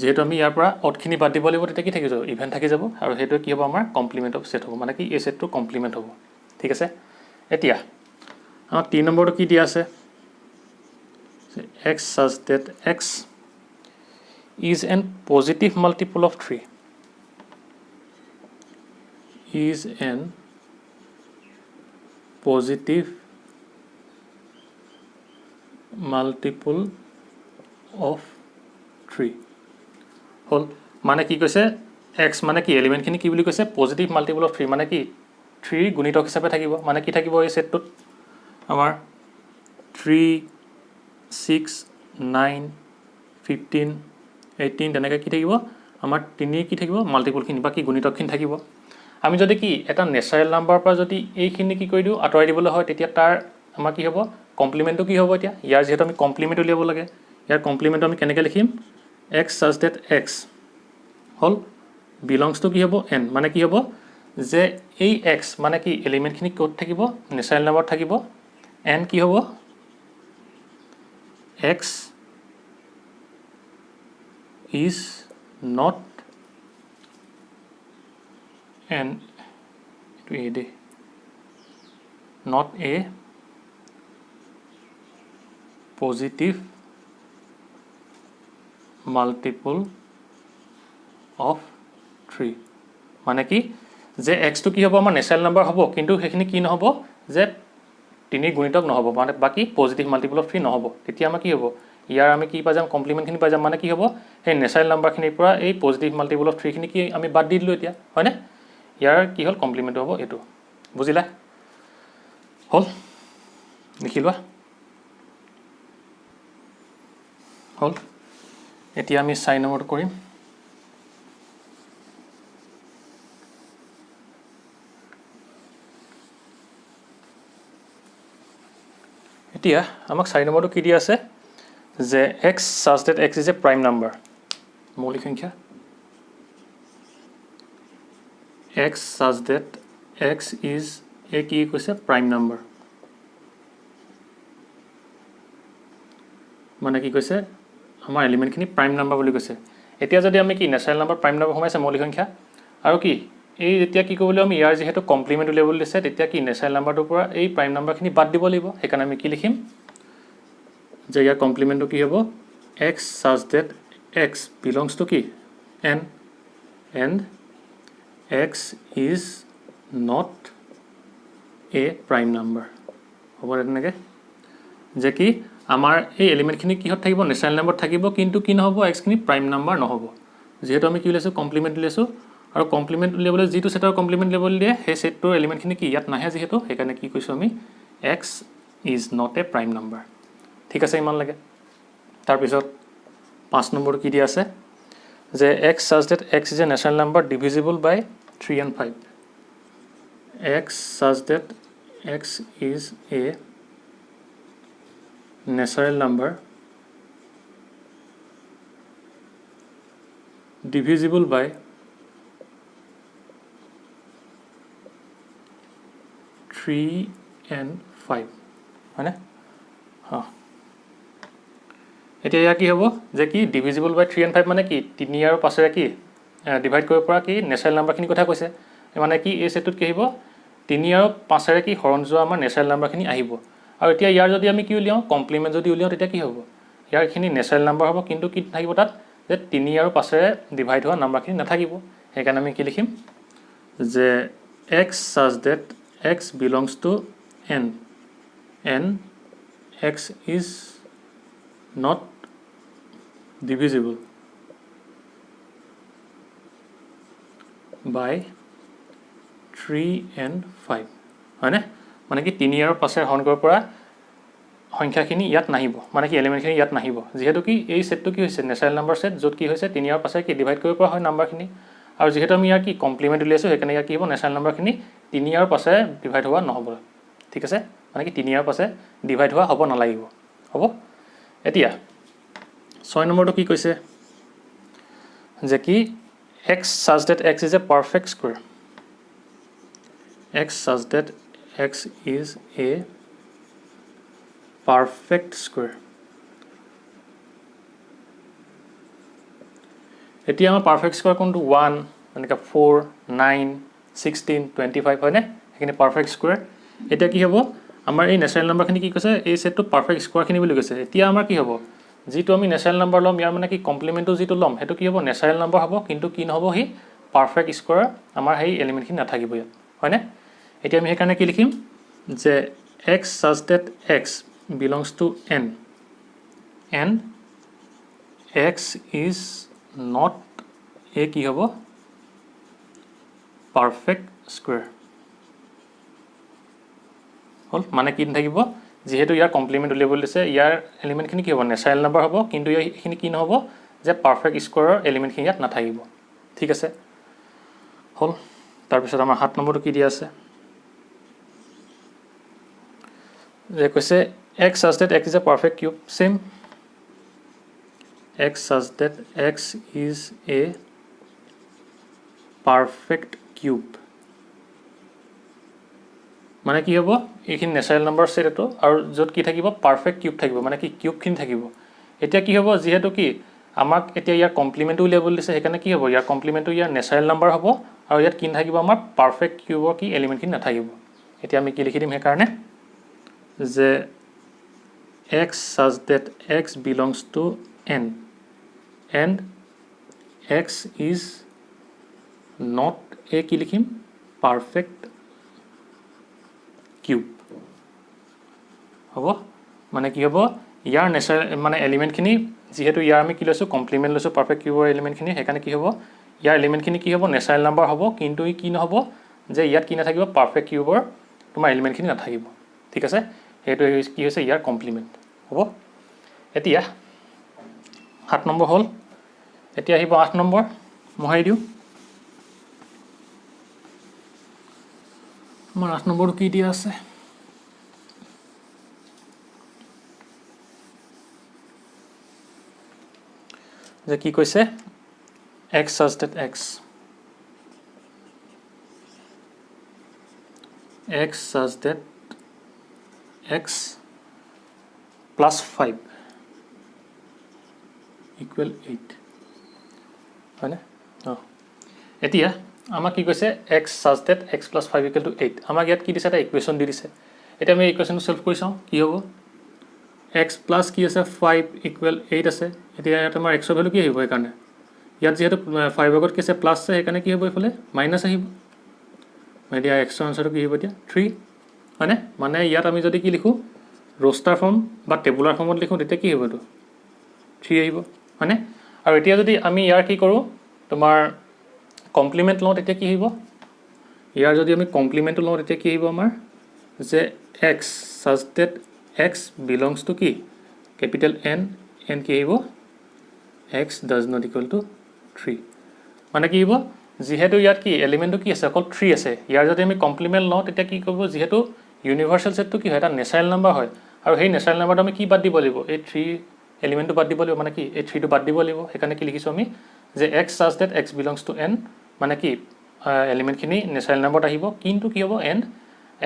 যেহেতু আমি ইয়াৰ পৰা অডখিনি বাদ দিব লাগিব তেতিয়া কি থাকি যাব ইভেন থাকি যাব আৰু হেতু কি হ'ব আমাৰ কমপ্লিমেন্ট অফ সেট হ'ব মানে কি এই সেটটো কমপ্লিমেন্ট হ'ব ঠিক আছে এতিয়া আমাৰ 3 নম্বৰটো কি দিয়া আছে x such that x is an positive multiple of 3 is an positive multiple of 3 হল মানে কি কৈছে x মানে কি এলিমেন্টখিনি কি বুলি কৈছে পজিটিভ মাল্টিপল অফ 3 মানে কি 3 গুণিতক হিচাপে থাকিব মানে কি থাকিব এই সেটটোত আমাৰ 3 6 9 15 18 তেনেকৈ কি থাকিব আমাৰ 3 কি থাকিব মাল্টিপলখিনি বা কি গুণিতকখিনি থাকিব আমি যদি কি এটা ন্যাচারাল নাম্বাৰৰ পৰা যদি এইখিনি কি কৰি দিও আঁতৰাই দিবলৈ হয় তেতিয়া তাৰ আমাৰ কি হ'ব কমপ্লিমেন্টটো কি হ'ব এতিয়া ইয়াৰ যেহেতু আমি কমপ্লিমেন্ট উলিয়াব লাগে ইয়াৰ কমপ্লিমেণ্ট আমি কেনেকৈ লিখিম x such that x হ'ল বিলংছ টু কি হ'ব n মানে কি হ'ব যে এই x মানে কি এলিমেণ্টখিনি ক'ত থাকিব নেচাৰেল নাম্বাৰত থাকিব n কি হ'ব x is not an not a positive multiple of 3 মানে কি যে x টো কি হ'ব আমাৰ নেচাৰেল নাম্বাৰ হ'ব কিন্তু সেইখিনি কি নহ'ব যে 3 গুণিতক নহ'ব মানে বাকি পজিটিভ মাল্টিপল অফ 3 নহ'ব তেতিয়া আমাৰ কি হ'ব ইয়াৰ আমি কি পাই যাম কমপ্লিমেণ্টখিনি পাই যাম মানে কি হ'ব সেই নেচাৰেল নাম্বাৰখিনিৰ পৰা এই পজিটিভ মাল্টিপল অফ 3 খিনি কি আমি বাদ দি দিলোঁ এতিয়া হয়নে ইয়াৰ কি হ'ল কমপ্লিমেণ্ট হ'ব এইটো বুজিলা হ'ল লিখি লোৱা হ'ল এতিয়া আমি 4 নম্বৰটো কৰিম এতিয়া আমাক 4 নম্বৰটো কি দিয়া আছে যে x such that x is a prime number মৌলিক সংখ্যা x such that x is a কি কৈছে prime number মানে কি কৈছে আমাৰ এলিমেণ্টখিনি প্ৰাইম নাম্বাৰ বুলি কৈছে এতিয়া যদি আমি কি নেচাৰেল নাম্বাৰ প্ৰাইম নাম্বাৰ সোমাইছে মৌলিক সংখ্যা আৰু কি এই যেতিয়া কি কৰিব আমি ইয়াৰ যেহেতু কমপ্লিমেণ্ট উলিয়াবলৈ দিছে তেতিয়া কি নেচাৰেল নাম্বাৰটোৰ পৰা এই প্ৰাইম নাম্বাৰখিনি বাদ দিব লাগিব সেইকাৰণে আমি কি লিখিম যে ইয়াৰ কমপ্লিমেণ্টটো কি হ'ব x such that x belongs to কি n and x is not a prime number হ'ব তেনেকৈ যে কি আমাৰ এই এলিমেণ্টখিনি কিহত থাকিব নেচাৰেল নাম্বাৰত থাকিব কিন্তু কি নহ'ব x খিনি প্ৰাইম নাম্বাৰ নহ'ব যেহেতু আমি কি উলিয়াইছোঁ কমপ্লিমেণ্ট উলিয়াইছোঁ আৰু কমপ্লিমেণ্ট উলিয়াবলৈ যিটো সেটৰ কমপ্লিমেণ্ট লেভেল দিয়ে সেই সেটটোৰ এলিমেণ্টখিনি কি ইয়াত নাহে যেহেতু সেইকাৰণে কি কৈছোঁ আমি x is not a prime number ঠিক আছে ইমান লাগে তাৰপিছত 5 নম্বৰটো কি দিয়া আছে যে x such that x is a natural number divisible by 3 and 5 x such that x is a natural number divisible by 3 and 5 হয়নে এতিয়া ইয়াৰ কি হ'ব যে কি ডিভিজিবল বাই 3 and 5 মানে কি 3 আৰু 5 কি ডিভাইড কৰিব পৰা কি নেচাৰেল নাম্বাৰখিনি কথা কৈছে মানে কি এই সেটটোত কি আহিব 3 আৰু 5 কি হৰণ যোৱা আমাৰ নেচাৰেল নাম্বাৰখিনি আহিব আৰু এতিয়া ইয়াৰ যদি আমি কি উলিয়াও কমপ্লিমেণ্ট যদি উলিয়াও তেতিয়া কি হ'ব ইয়াৰখিনি নেচাৰেল নাম্বাৰ হ'ব কিন্তু কি থাকিব তাত যে 3 আৰু 5 ডিভাইড হোৱা নাম্বাৰখিনি নাথাকিব সেইকাৰণে আমি কি লিখিম যে x such that x belongs to n and x is not divisible by 3 and 5 হয়নে মানে কি 3 আৰু 5 হৰণ কৰিব পৰা সংখ্যাখিনি ইয়াত নাহিব মানে কি এলিমেণ্টখিনি ইয়াত নাহিব যেহেতু কি এই সেটটো কি হৈছে নেচাৰেল নাম্বাৰ সেট য'ত কি হৈছে 3 আৰু 5 কি ডিভাইড কৰিব পৰা হয় নাম্বাৰখিনি আৰু যেহেতু আমি ইয়াৰ কি কমপ্লিমেণ্ট উলিয়াইছোঁ সেইকাৰণে ইয়াৰ কি হ'ব নেচাৰেল নাম্বাৰখিনি 3 আৰু 5 ডিভাইড হোৱা নহ'ব ঠিক আছে মানে কি 3 আৰু 5 ডিভাইড হোৱা হ'ব নালাগিব হ'ব এতিয়া 6 নম্বৰটো কি কৈছে যে কি x such that x is a perfect square x such that x is a perfect square এতিয়া আমাৰ পাৰফেক্ট স্কোৱাৰ কোনটো 1 এনেকৈ 4 9 16 25 হয়নে সেইখিনি পাৰফেক্ট স্কোৱাৰ এতিয়া কি হ'ব আমাৰ এই নেচাৰেল নাম্বাৰখিনি কি কৈছে এই সেটটো পাৰফেক্ট স্কোৱাৰখিনি বুলি কৈছে এতিয়া আমাৰ কি হ'ব যিটো আমি নেচাৰেল নাম্বাৰ ল'ম ইয়াৰ মানে কি কমপ্লিমেণ্টটো যিটো ল'ম সেইটো কি হ'ব নেচাৰেল নাম্বাৰ হ'ব কিন্তু কি নহ'ব সি পাৰফেক্ট স্কোৱাৰ আমাৰ সেই এলিমেণ্টখিনি নাথাকিব ইয়াত হয়নে এতিয়া আমি সেইকাৰণে কি লিখিম যে x such that x belongs to n and x is not a কি হ'ব পাৰফেক্ট স্কোৱাৰ হ'ল মানে কি নাথাকিব যেহেতু ইয়াৰ কমপ্লিমেণ্ট উলিয়াবলৈ দিছে ইয়াৰ এলিমেণ্টখিনি কি হ'ব নেচাৰেল নাম্বাৰ হ'ব কিন্তু এইখিনি কি নহ'ব যে পাৰফেক্ট স্কোৱাৰৰ এলিমেণ্টখিনি ইয়াত নাথাকিব ঠিক আছে হ'ল তাৰপিছত আমাৰ 7 নম্বৰটো কি দিয়া আছে যে কৈছে x such that x is a perfect cube same x such that x is a perfect cube মানে কি হ'ব এইখিনি ন্যাচাৰাল নাম্বাৰ সেট এটো আৰু যত কি থাকিব পারফেক্ট কিউব থাকিব মানে কি কিউব খিনি থাকিব এতিয়া কি হ'ব যেহেতু কি আমাক এতিয়া ইয়াৰ কমপ্লিমেন্ট লেভেল দিছে সেইকাৰণে কি হ'ব ইয়াৰ কমপ্লিমেন্ট ইয়াৰ ন্যাচাৰাল নাম্বাৰ হ'ব আৰু ইয়াত কি থাকিব আমাৰ পাৰফেক্ট কিউবৰ কি এলিমেন্ট খিনি নাথাকিব এতিয়া আমি কি লিখি দিম সেইকাৰণে যে x such that x belongs to n and x is not a কি লিখিম perfect cube হ'ব মানে কি হ'ব ইয়াৰ নেচাৰ মানে এলিমেন্ট খিনি যেহেতু ইয়াৰ আমি কি লৈছো কমপ্লিমেন্ট লৈছো পাৰফেক্ট কিউবৰ এলিমেন্ট খিনি সেইকাৰণে কি হ'ব ইয়াৰ এলিমেন্ট খিনি কি হ'ব নেচাৰাল নাম্বাৰ হ'ব কিন্তু ই কি নহব যে ইয়াত কি নাথাকিব পারফেক্ট কিউবৰ তোমাৰ এলিমেন্ট খিনি নাথাকিব ঠিক আছে হেতু কি হৈছে ইয়াৰ কমপ্লিমেন্ট হ'ব এতিয়া 7 নম্বৰ হল এতিয়া আহিব 8 নম্বৰ মহাই দিও আমাৰ 8 নম্বৰ কি দিয়া আছে যে কি কৈছে x such that x such that x plus 5 equal 8 হয়নে এতিয়া আমাক কি কৈছে x such that x plus 5 equal to 8 আমাক ইয়াত কি দিছে এটা ইকুৱেশ্যন দি দিছে এটা আমি ইকুৱেশ্যনটো সলভ কৰি চাও কি হ'ব x plus কি আছে 5 equal 8 আছে এতিয়া ইয়াত আমাৰ x ৰ ভ্যালু কি আহিব এই কাৰণে ইয়াত যেহেতু 5 আগত কি আছে প্লাস আছে এখানে কি হ'ব ইফালে মাইনাস আহিব মানে দিয়া x ৰ আনসাৰটো কি হ'ব এতিয়া 3 হয়নে মানে ইয়াত আমি যদি কি লিখো রোস্টার ফর্ম বা টেবুলার ফর্মত লিখো তেতিয়া কি হ'ব তো 3 আহিব হয়নে আৰু এতিয়া যদি আমি ইয়াৰ কি কৰো তোমাৰ কমপ্লিমেন্ট লওঁ তেতিয়া কি হ'ব ইয়াৰ যদি আমি কমপ্লিমেন্ট লওঁ তেতিয়া কি হ'ব আমাৰ যে x such that x belongs to কি capital N n কি আহিব x does not equal to 3 মানে কি হ'ব যেহেতু ইয়াত কি এলিমেন্টটো কি আছে অকল 3 আছে ইয়াৰ যদি আমি কমপ্লিমেন্ট লওঁ তেতিয়া কি কৰিব যেহেতু ইউনিভাৰ্সাল সেটটো কি হয় এটা ন্যাচাৰাল নাম্বাৰ হয় আৰু সেই ন্যাচাৰাল নাম্বাৰটো আমি কি বাদ দিব লাগিব এই 3 এলিমেন্টটো বাদ দিব লাগিব মানে কি এই 3 টো বাদ দিব লাগিব সেইকাৰণে কি লিখিছো আমি যে x such that x belongs to n মানে কি এলিমেন্ট খিনি ন্যাচাৰাল নাম্বাৰত আহিব কিন্তু কি হ'ব n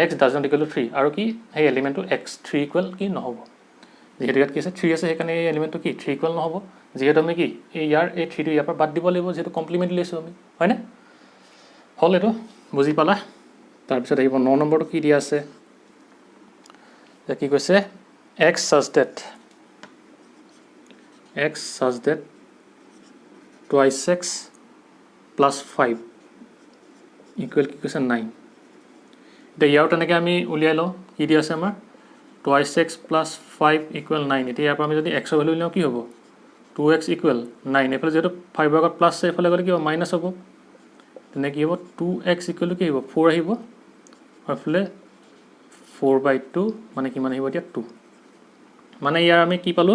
x does not equal to 3 আৰু কি সেই এলিমেন্টটো x3 ইকুৱেল কি নহব যেহেতু ইয়াত কি আছে 3 আছে সেইকাৰণে এই এলিমেন্টটো কি 3 ইকুৱেল নহব যেহেতু আমি কি এই ইয়াৰ এই 3 টো ইয়াৰ পৰা বাদ দিব লাগিব যেহেতু কমপ্লিমেন্ট লৈছো আমি হয়নে হল এটো বুজি পালা তাৰ পিছত আহিব 9 নম্বৰটো কি দিয়া আছে যে কি কৈছে x such that twice x plus 5 equal কি কৈছে 9 এতিয়া ইয়াৰ তেনেকৈ আমি উলিয়াই লওঁ কি দিয়া আছে আমাৰ twice x plus 5 equal 9 এতিয়া ইয়াৰ পৰা আমি যদি x ৰ ভ্যালু উলিয়াও কি হ'ব 2x equal 9 এফালে যেটো 5 আগত প্লাস আছে এফালে গলে কি হ'ব মাইনাস হ'ব তেনে কি হ'ব 2x equal কি হ'ব 4 আহিব এফালে 4/2 মানে কিমান আহিব এতিয়া 2 মানে ইয়াৰ আমি কি পালো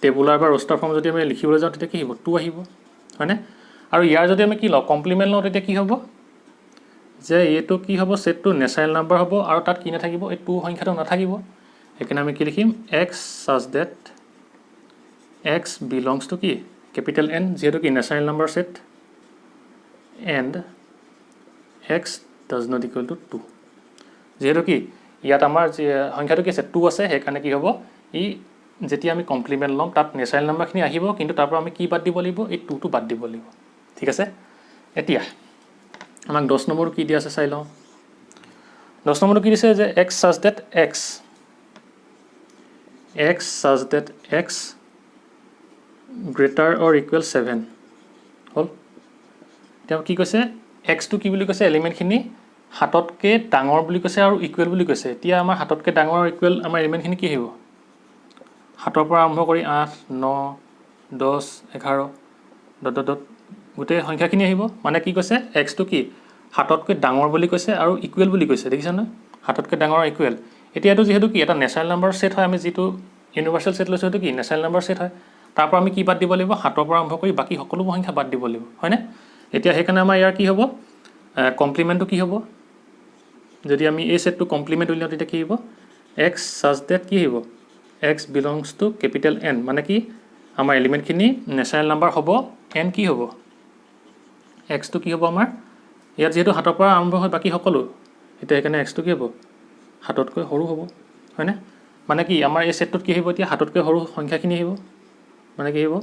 টেবুলাৰ বা রোস্টার ফর্ম যদি আমি লিখিবলৈ যাওঁ তেতিয়া কি হ'ব 2 আহিব হয়নে আৰু ইয়াৰ যদি আমি কি লওঁ কমপ্লিমেন্ট লওঁ তেতিয়া কি হ'ব যে এটো কি হ'ব সেটটো ন্যাচাৰাল নাম্বাৰ হ'ব আৰু তাত কি নাথাকিব এই 2 সংখ্যাটো নাথাকিব এখানে আমি কি লিখিম x such that x belongs to কি capital N যেহেতু কি natural number set and x does not equal to 2 যেহেতু কি ইয়াত আমাৰ যে সংখ্যাটো কি আছে 2 আছে সেইকাৰণে কি হ'ব ই যেতিয়া আমি কমপ্লিমেন্ট লম তাত ন্যাচাৰাল নাম্বাৰখিনি আহিব কিন্তু তাৰ পৰা আমি কি বাদ দিব লাগিব এই 2 টো বাদ দিব লাগিব ঠিক আছে এতিয়া আমাক 10 নম্বৰ কি দিয়া আছে চাই লওঁ 10 নম্বৰটো কি দিছে যে x such that x greater or equal 7 হল এতিয়া কি কৈছে x টো কি বুলি কৈছে এলিমেন্ট খিনি হাততকে ডাঙৰ বুলি কৈছে আৰু ইকুৱেল বুলি কৈছে এতিয়া আমাৰ হাততকে ডাঙৰ আৰু ইকুৱেল আমাৰ এলিমেন্ট খিনি কি হ'ব হাতৰ পৰা আৰম্ভ কৰি 8 9 10 11 ডট ডট গোটে সংখ্যাখিনি আহিব মানে কি কৈছে x টো কি হাততকৈ ডাঙৰ বুলি কৈছে আৰু ইকুৱেল বুলি কৈছে দেখিছা না হাততকৈ ডাঙৰ ইকুৱেল এতিয়াটো যেহেতু কি এটা ন্যাচাৰাল নাম্বাৰ সেট হয় আমি যেটো ইউনিভাৰ্সাল সেট লৈছো কি ন্যাচাৰাল নাম্বাৰ সেট হয় তাৰ পৰা আমি কি বাদ দিব লাগিব হাতৰ পৰা আৰম্ভ কৰি বাকি সকলো সংখ্যা বাদ দিব লাগিব হয়নে এতিয়া হেকানে আমাৰ ইয়াৰ কি হ'ব কমপ্লিমেন্টটো কি হ'ব যদি আমি এই সেটটো কমপ্লিমেন্ট উলিয়াও তেতিয়া কি হ'ব x such that কি হ'ব x belongs to capital N মানে কি আমাৰ এলিমেণ্টখিনি নেচাৰেল নাম্বাৰ হ'ব n কি হ'ব xটো কি হ'ব আমাৰ ইয়াত যেহেতু 7 পৰা আৰম্ভ হয় বাকি সকলো এটা এখানে xটো কি হ'ব 7তকৈ সৰু হ'ব হয়নে মানে কি আমাৰ এই সেটটোত কি হ'ব এতিয়া 7তকৈ সৰু সংখ্যাখিনি আহিব মানে কি আহিব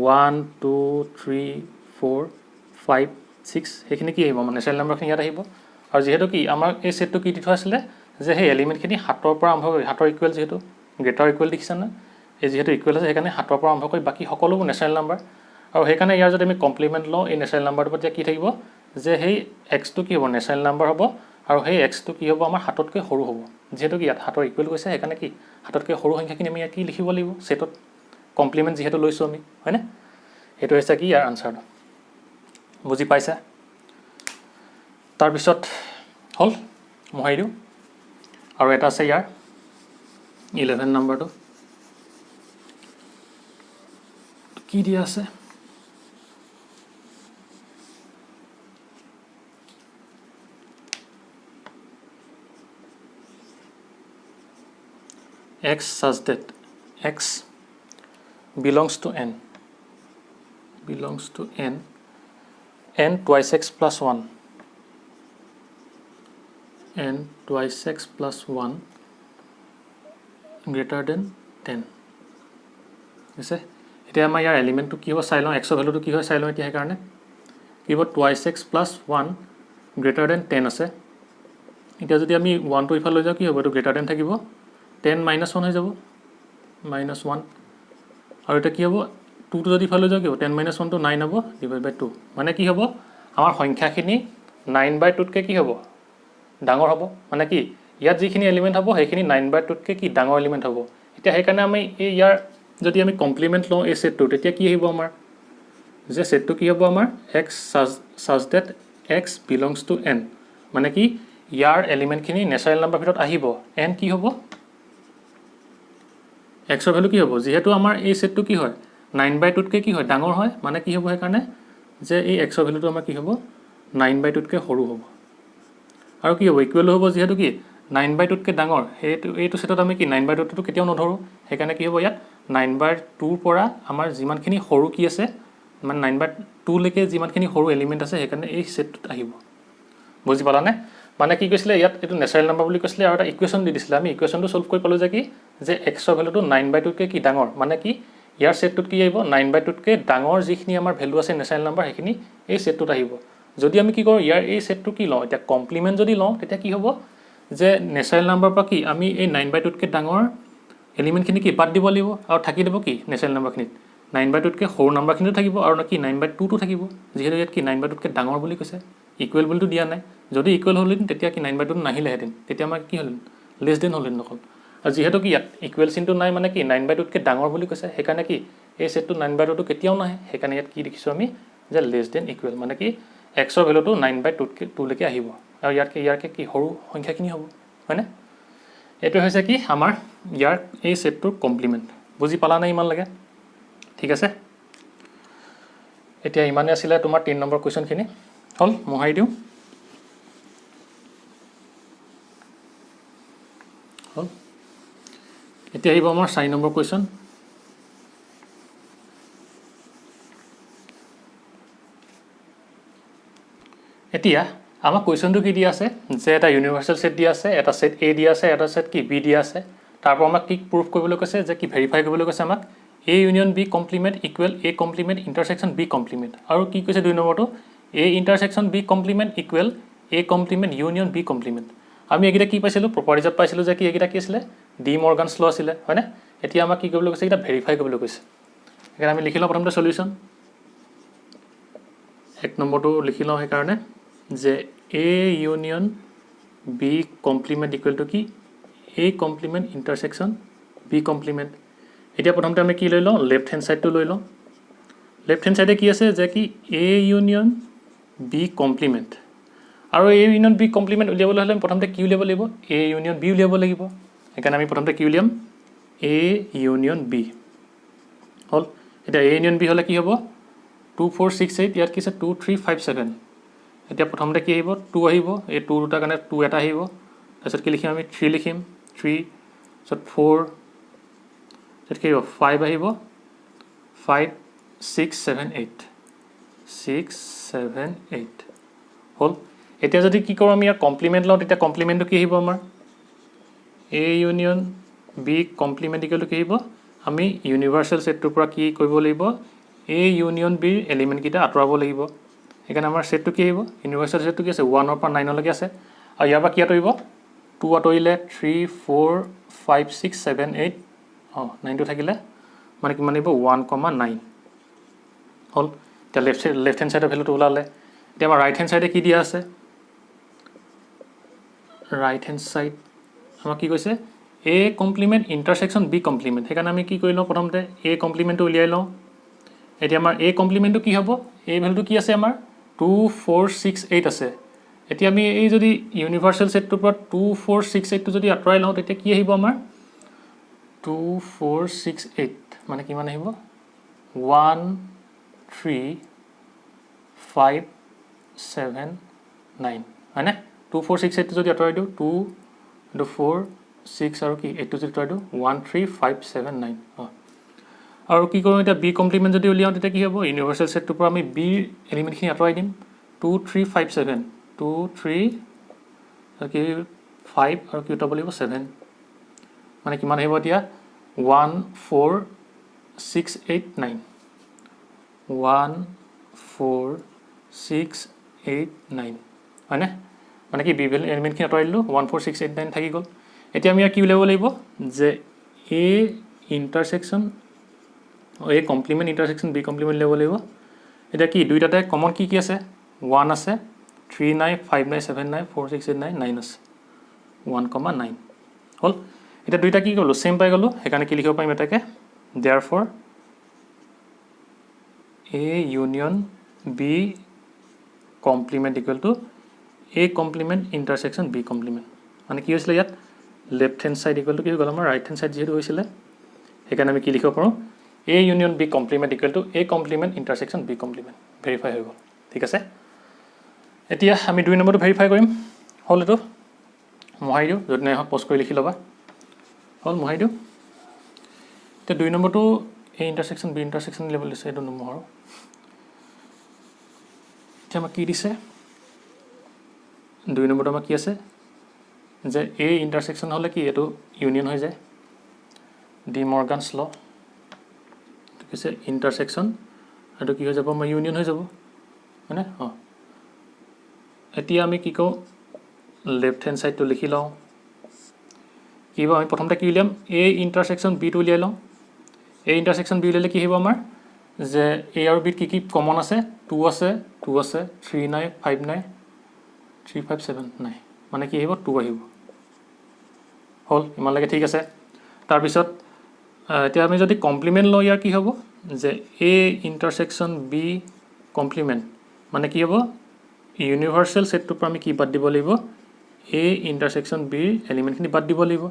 1 2 3 4 5 6 হেখিনি কি আহিব মানে নেচাৰেল নাম্বাৰখিনি ইয়াত আহিব আৰু যেহেতু কি আমাৰ এই সেটটো কি দি থোৱা আছিল যে সেই এলিমেণ্টখিনি 7ৰ পৰা আৰম্ভ হয় 7ৰ ইকুৱেল যেহেতু গ্ৰেটাৰ ইকুৱেল দেখিছা না এই যেহেতু ইকুৱেল আছে সেইকাৰণে 7ৰ পৰা আৰম্ভ কৰি বাকি সকলোবোৰ নেচাৰেল নাম্বাৰ আৰু সেইকাৰণে ইয়াৰ যদি আমি কমপ্লিমেন্ট লওঁ এই নেচাৰেল নাম্বাৰটোৰ পৰা কি থাকিব যে সেই xটো কি হ'ব নেচাৰেল নাম্বাৰ হ'ব আৰু সেই xটো কি হ'ব আমাৰ 7তকৈ সৰু হ'ব যেহেতু কি ইয়াত 7ৰ ইকুৱেল কৈছে সেইকাৰণে কি 7তকৈ সৰু সংখ্যাখিনি আমি ইয়াত কি লিখিব লাগিব সেটত কমপ্লিমেন্ট যেহেতু লৈছো আমি হয়নে এটো হৈছে কি ইয়াৰ আনসাৰটো বুজি পাইছা তাৰ পিছত হল মোহাই দিও আৰু এটা আছে ইয়াৰ 11 নম্বৰটো কি দিয়া আছে x such that x belongs to n n twice x plus 1 n twice x plus 1 greater than 10 আছে এতিয়া আমাৰ ইয়াৰ এলিমেন্টটো কি হ'ব চাই লওঁ x ৰ ভ্যালুটো কি হয় চাই লওঁ এতিয়া সেই কাৰণে কি হ'ব twice x plus 1 greater than 10 আছে এতিয়া যদি আমি 1 টো ইফালে লৈ যাওঁ কি হ'ব এটো greater than থাকিব 10 minus 1 হৈ যাব minus 1 আৰু এটা কি হ'ব 2 টো যদি ইফালে লৈ যাওঁ কি হ'ব 10 minus 1 টো 9 হ'ব divided by 2 মানে কি হ'ব আমাৰ সংখ্যাখিনি 9/2 তকৈ কি হ'ব ডাঙৰ হ'ব মানে কি ইয়াত যিখিনি এলিমেন্ট হ'ব সেইখিনি 9/2 তকৈ কি ডাঙৰ এলিমেন্ট হ'ব এতিয়া সেই কাৰণে আমি এই ইয়াৰ যদি আমি কমপ্লিমেন্ট লওঁ এই সেটটো তেতিয়া কি আহিব আমাৰ যে সেটটো কি হ'ব আমাৰ x such that x belongs to n মানে কি ইয়াৰ এলিমেন্টখিনি নেচাৰেল নাম্বাৰ ভিতৰত আহিব n কি হ'ব x ৰ ভ্যালু কি হ'ব যেহেতু আমাৰ এই সেটটো কি হয় 9/2 তকৈ কি হয় ডাঙৰ হয় মানে কি হ'ব সেই কাৰণে যে এই x ৰ ভ্যালুটো আমাৰ কি হ'ব 9/2 তকৈ সৰু হ'ব আৰু কি হ'ব ইকুৱেল হ'ব যেহেতু কি 9/2 তকৈ ডাঙৰ এইটো সেটত আমি কি 9/2 টো কেতিয়াও নধৰো সেইকাৰণে কি হ'ব ইয়াত 9/2 পৰা আমাৰ যিমানখিনি সৰু কি আছে মানে 9/2 লৈকে যিমানখিনি সৰু এলিমেন্ট আছে সেইকাৰণে এই সেটটোত আহিব বুজি পালানে মানে কি কৈছিলে ইয়াত এটো নেচাৰেল নাম্বাৰ বুলি কৈছিলে আৰু এটা ইকুৱেশ্যন দি দিছিলে আমি ইকুৱেশ্যনটো সলভ কৰি পালো যে কি যে x ৰ ভ্যালুটো 9/2 তকৈ কি ডাঙৰ মানে কি ইয়াৰ সেটটোত কি আহিব 9/2 তকৈ ডাঙৰ যিখিনি আমাৰ ভ্যালু আছে নেচাৰেল নাম্বাৰ সেইখিনি এই সেটটোত আহিব যদি আমি কি কৰো ইয়াৰ এই সেটটো কি লওঁ এটা কমপ্লিমেন্ট যদি লওঁ তেতিয়া কি হ'ব যে নেচাৰেল নাম্বাৰ পৰা কি আমি এই 9/2 তকৈ ডাঙৰ এলিমেন্টখিনি কি বাদ দিব লাগিব আৰু থাকি দিব কি নেচাৰেল নাম্বাৰখিনিত 9/2 তকৈ সৰু নাম্বাৰখিনিও থাকিব আৰু কি 9/2 টো থাকিব যেহেতু ইয়াত কি 9/2 তকৈ ডাঙৰ বুলি কৈছে ইকুৱেল বুলিটো দিয়া নাই যদি ইকুৱেল হলিন তেতিয়া কি 9/2 নাহিলে হেতেন তেতিয়া আমাৰ কি হলিন লেছ দেন হলিন নকল আৰু যেহেতু কি ইয়াত ইকুৱেল চিনটো নাই মানে কি 9/2 তকৈ ডাঙৰ বুলি কৈছে সেইকাৰণে কি এই সেটটো 9/2 টো কেতিয়াও নাহে সেইকাৰণে ইয়াত কি দেখিছো আমি যে লেছ দেন ইকুৱেল মানে কি x ৰ ভ্যালুটো 9/2 লৈকে আহিব আৰু ইয়াৰকে কি সৰু সংখ্যাখিনি হ'ব হয়নে এটো হৈছে কি আমাৰ ইয়াৰ এই সেটটোৰ কমপ্লিমেন্ট বুজি পালা নাই ইমান লাগে ঠিক আছে এতিয়া ইমানে আছিল তোমাৰ 3 নম্বৰ কোৱেশ্চনখিনি হল মোহাই দিও হল এতিয়া আহিব আমাৰ 4 নম্বৰ কোৱেশ্চন এতিয়া আমাৰ কোৱেশ্চনটো কি দিয়া আছে যে এটা ইউনিভাৰ্সাল সেট দিয়া আছে এটা সেট A দিয়া আছে এটা সেট কি B দিয়া আছে তাৰপৰ আমাক কি প্ৰুফ কৰিবলৈ কৈছে যে কি ভেৰিফাই কৰিবলৈ কৈছে আমাক A union B complement equal A complement intersection B complement আৰু কি কৈছে দুই নম্বৰটো A intersection B complement equal A complement union B complement আমি একিটা কি পাইছিলো প্ৰপাৰ্টিজত পাইছিলো যে কি একিটা কি আছিল ডি মৰ্গানছ ল আছিল হয়নে এতিয়া আমাক কি কৰিবলৈ কৈছে এটা ভেৰিফাই কৰিবলৈ কৈছে এখানে আমি লিখি লওঁ প্ৰথমতে সলিউশন এক নম্বৰটো লিখি লওঁ সেই কাৰণে যে A union B complement equal to কি A complement intersection B complement এতিয়া প্ৰথমতে আমি কি লৈ লওঁ লেফট হ্যান্ড সাইডটো লৈ লওঁ লেফট হ্যান্ড সাইডে কি আছে যে কি A ইউনিয়ন B কমপ্লিমেন্ট আৰু A ইউনিয়ন B কমপ্লিমেন্ট উলিয়াবলৈ হলে প্ৰথমতে কি উলিয়াব লাগিব A ইউনিয়ন B উলিয়াব লাগিব সেইকাৰণে আমি প্ৰথমতে কি উলিয়াম A ইউনিয়ন B হল এটা A ইউনিয়ন B হলে কি হ'ব 2 4 6 8 ইয়াত কি আছে 2 3 5 7 এতিয়া প্ৰথমতে কি আহিব 2 আহিব এই 2 দুটা কাৰণে 2 এটা আহিব তাৰপিছত কি লিখিম আমি 3 লিখিম 3 তাৰপিছত 4 তাৰপিছত কি আহিব 5 আহিব 5 6 7 8 6 7 8 হল এতিয়া যদি কি কৰোঁ আমি ইয়াৰ কমপ্লিমেণ্ট লওঁ তেতিয়া কমপ্লিমেণ্টটো কি আহিব আমাৰ A union B complement equal to কি আহিব আমি ইউনিভাৰ্চেল সেটটোৰ পৰা কি কৰিব লাগিব A ইউনিয়ন B এলিমেণ্ট কিটা আঁতৰাব লাগিব সেইকাৰণে আমাৰ সেটটো কি আহিব ইউনিভাৰ্চেল সেটটো কি আছে 1 ৰ পৰা 9 লৈকে আছে আৰু ইয়াৰ পৰা কি আঁতৰিব 2 আঁতৰিলে 3 4 5 6 7 8 9 টো থাকিলে মানে কিমান আহিব 1,9 হল এতিয়া লেফট হ্যান্ড সাইডৰ ভ্যালুটো ওলালে এতিয়া আমাৰ ৰাইট হ্যান্ড সাইডে কি দিয়া আছে ৰাইট হ্যান্ড সাইড আমাৰ কি কৈছে A complement intersection B complement সেইকাৰণে আমি কি কৰি লওঁ প্ৰথমতে A কমপ্লিমেণ্টটো উলিয়াই লওঁ এতিয়া আমাৰ A কমপ্লিমেণ্টটো কি হ'ব A ভ্যালুটো কি আছে আমাৰ 2 4 6 8 আছে এতিয়া আমি এই যদি ইউনিভাৰ্সেল সেটটোৰ পৰা 2 4 6 8 টো যদি আঁতৰাই লওঁ তেতিয়া কি আহিব আমাৰ 2 4 6 8 মানে কিমান আহিব 1 3 5 7 9 হয়নে 2 4 6 8 যদি আঁতৰাই দিওঁ 2 4 6 আৰু কি 8 যদি আঁতৰাই দিওঁ 1 3 5 7 9 আৰু কি কৰোঁ এতিয়া B কমপ্লিমেণ্ট যদি উলিয়াওঁ তেতিয়া কি হ'ব ইউনিভাৰ্সেল সেটটোৰ পৰা আমি B এলিমেণ্টখিনি আঁতৰাই দিম 2 3 5 7 2 3 কি 5 আৰু কি উঠাব লাগিব 7 মানে কিমান আহিব এতিয়া 1 4 6 8 9 1 4 6 8 9 হয়নে মানে কি B এলিমেণ্টখিনি আঁতৰাই দিলোঁ 1 4 6 8 9 থাকি গ'ল এতিয়া আমি কি উলিয়াব লাগিব যে A intersection A complement intersection B complement উলিয়াব লাগিব এতিয়া কি দুইটাতে কমন কি আছে 1 আছে 3 9 5 9 7 9 4 6 8 9 9 আছে 1,9 হল এটা দুইটা কি গলো সেম পাই গলো সেইকাৰণে কি লিখিব পাৰিম এটাকে therefore A union B complement equal to A complement intersection B complement মানে কি হৈছিল ইয়াত left hand side equal to কি হৈ গ'ল আমাৰ ৰাইট হ্যান্ড সাইড যেহেতু হৈছিল সেইকাৰণে আমি কি লিখিব পাৰোঁ A union B complement equal to A complement intersection B complement verify হৈ গ'ল ঠিক আছে এতিয়া আমি 2 নম্বৰটো ভেৰিফাই কৰিম হল এটো মহাই দিও যদি নাই পোষ্ট কৰি লিখি লবা হল মহাই দিও তে 2 নম্বৰটো A intersection B intersection level দিছে এটো নম্বৰ এতিয়া আমাক কি দিছে 2 নম্বৰটো আমাক কি আছে যে A intersection হলে কি এটো ইউনিয়ন হৈ যায় ডি মৰ্গানছ ল কৈছে ইন্টাৰসেকশন আৰু কি হৈ যাব আমাৰ ইউনিয়ন হৈ যাব মানে এতিয়া আমি কি কওঁ লেফট হ্যান্ড সাইডটো লিখি লওঁ কি হ'ব আমি প্ৰথমতে কি উলিয়াম A ইন্টাৰসেকশন B টো উলিয়াই লওঁ A ইন্টাৰসেকশন B উলিয়ালে কি হ'ব আমাৰ যে A আৰু B কি কমন আছে 2 আছে 3 নাই 5 নাই 3 5 7 নাই মানে কি আহিব 2 আহিব হল ইমান লাগে ঠিক আছে তাৰ পিছত এতিয়া আমি যদি কমপ্লিমেন্ট লওঁ ইয়াৰ কি হ'ব যে A ইন্টাৰসেকশন B কমপ্লিমেন্ট মানে কি হ'ব ইউনিভাৰ্সেল সেটটোৰ পৰা আমি কি বাদ দিব লাগিব A ইন্টাৰসেকশন B এলিমেণ্টখিনি বাদ দিব লাগিব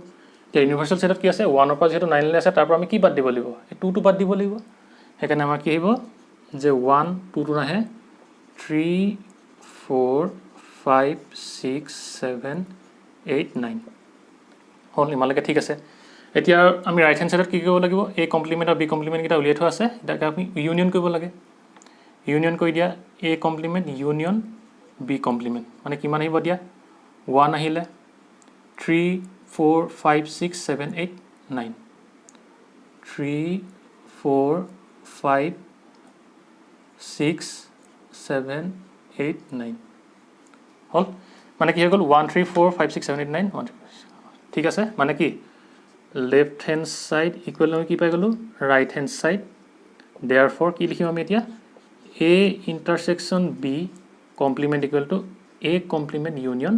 এতিয়া ইউনিভাৰ্সেল সেটত কি আছে 1 ৰ পৰা যেটো 9 লৈ আছে তাৰ পৰা আমি কি বাদ দিব লাগিব 2 টো বাদ দিব লাগিব সেইকাৰণে আমাৰ কি আহিব যে 1 2 টো নাহে 3 4 5 6 7 8 9 হল ইমানলৈকে ঠিক আছে এতিয়া আমি ৰাইট হ্যান্ড সাইডত কি কৰিব লাগিব A কমপ্লিমেন্ট আৰু B কমপ্লিমেন্ট কিটা উলিয়াই থোৱা আছে এটা আমি ইউনিয়ন কৰিব লাগে ইউনিয়ন কৰি দিয়া A complement union B complement মানে কিমান আহিব দিয়া 1 আহিলে 3 4 5 6 7 8 9 3 4 5 6 7 8 9 হল মানে কি হৈ গ'ল 1 3 4 5 6 7 8 9 ঠিক আছে মানে কি লেফট হ্যান্ড সাইড ইকুৱেল আমি কি পাই গলো ৰাইট হ্যান্ড সাইড therefore কি লিখিম আমি এতিয়া A intersection B complement equal to A complement union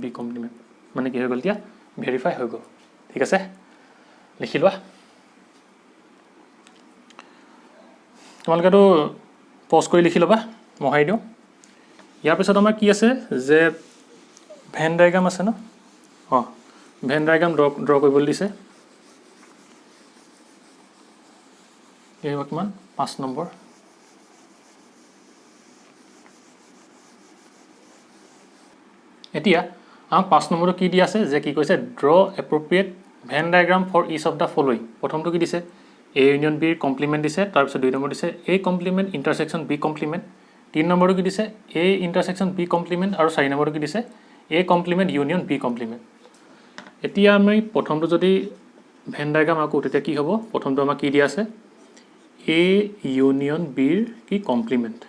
B complement মানে কি হৈ গ'ল এতিয়া ভেৰিফাই হৈ গ'ল ঠিক আছে লিখি লোৱা তোমালোকেতো পজ কৰি লিখি ল'বা মহাই দিও ইয়াৰ পিছত আমাৰ কি আছে যে ভেন ডায়াগ্ৰাম আছে ন ভেন ডায়াগ্ৰাম ড্ৰ কৰিবলৈ দিছে এই কিমান 5 নম্বৰ এতিয়া আমাক 5 নম্বৰটো কি দি আছে যে কি কৈছে draw appropriate Venn diagram for each of the following প্ৰথমটো কি দিছে A ইউনিয়ন বিৰ কমপ্লিমেণ্ট দিছে, তাৰপিছত 2 নম্বৰ দিছে A complement intersection B complement, 3 নম্বৰটো কি দিছে A ইণ্টাৰছেকশ্যন B কমপ্লিমেণ্ট, আৰু 4 নম্বৰটো কি দিছে A complement union B complement. এতিয়া আমি প্ৰথমটো যদি ভেন ডায়াগ্ৰাম আঁকো তেতিয়া কি হ'ব, প্ৰথমটো আমাক কি দিয়া আছে A ইউনিয়ন বিৰ কি কমপ্লিমেণ্ট।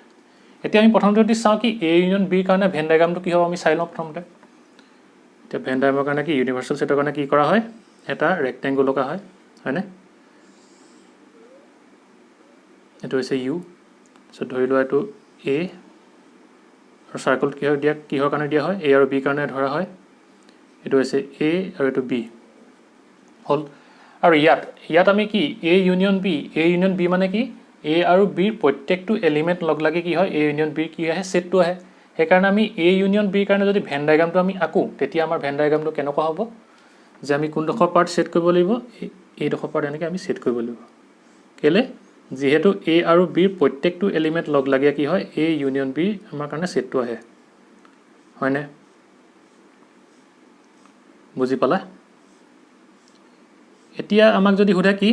এতিয়া আমি প্ৰথমটো যদি চাওঁ কি A ইউনিয়ন বিৰ কাৰণে ভেন ডায়াগ্ৰামটো কি হ'ব আমি চাই লওঁ প্ৰথমতে। এতিয়া ভেন ডায়াগ্ৰামৰ কাৰণে কি ইউনিভাৰ্চেল ছেটৰ কাৰণে কি কৰা হয়, এটা ৰেক্টেংগুল অঁকা হয়, হয়নে? এইটো হৈছে ইউ, তাৰপিছত ধৰি লোৱা এইটো A, আৰু চাৰ্কল কিহৰ কাৰণে দিয়া হয় A আৰু B কাৰণে ধৰা হয়, এইটো হৈছে A আৰু এইটো B হ'ল। আৰু ইয়াত আমি কি A ইউনিয়ন B মানে কি A আৰু Bৰ প্ৰত্যেকটো এলিমেণ্ট লগ লাগি কি হয় A ইউনিয়ন Bৰ কি আহে ছেটটো আহে। সেইকাৰণে আমি A ইউনিয়ন Bৰ কাৰণে যদি ভেন ডায়াগ্ৰামটো আমি আঁকো তেতিয়া আমাৰ ভেন ডায়াগ্ৰামটো কেনেকুৱা হ'ব যে আমি কোনডোখৰ পাৰ্ট ছেট কৰিব লাগিব, এইডোখৰ পাৰ্ট এনেকৈ আমি ছেট কৰিব লাগিব। কেলৈ, যিহেতু A আৰু Bৰ প্ৰত্যেকটো এলিমেণ্ট লগ লাগি কি হয় A ইউনিয়ন B আমাৰ কাৰণে ছেটটো আহে, হয়নে? বুজি পালা? এতিয়া আমাক যদি সোধে কি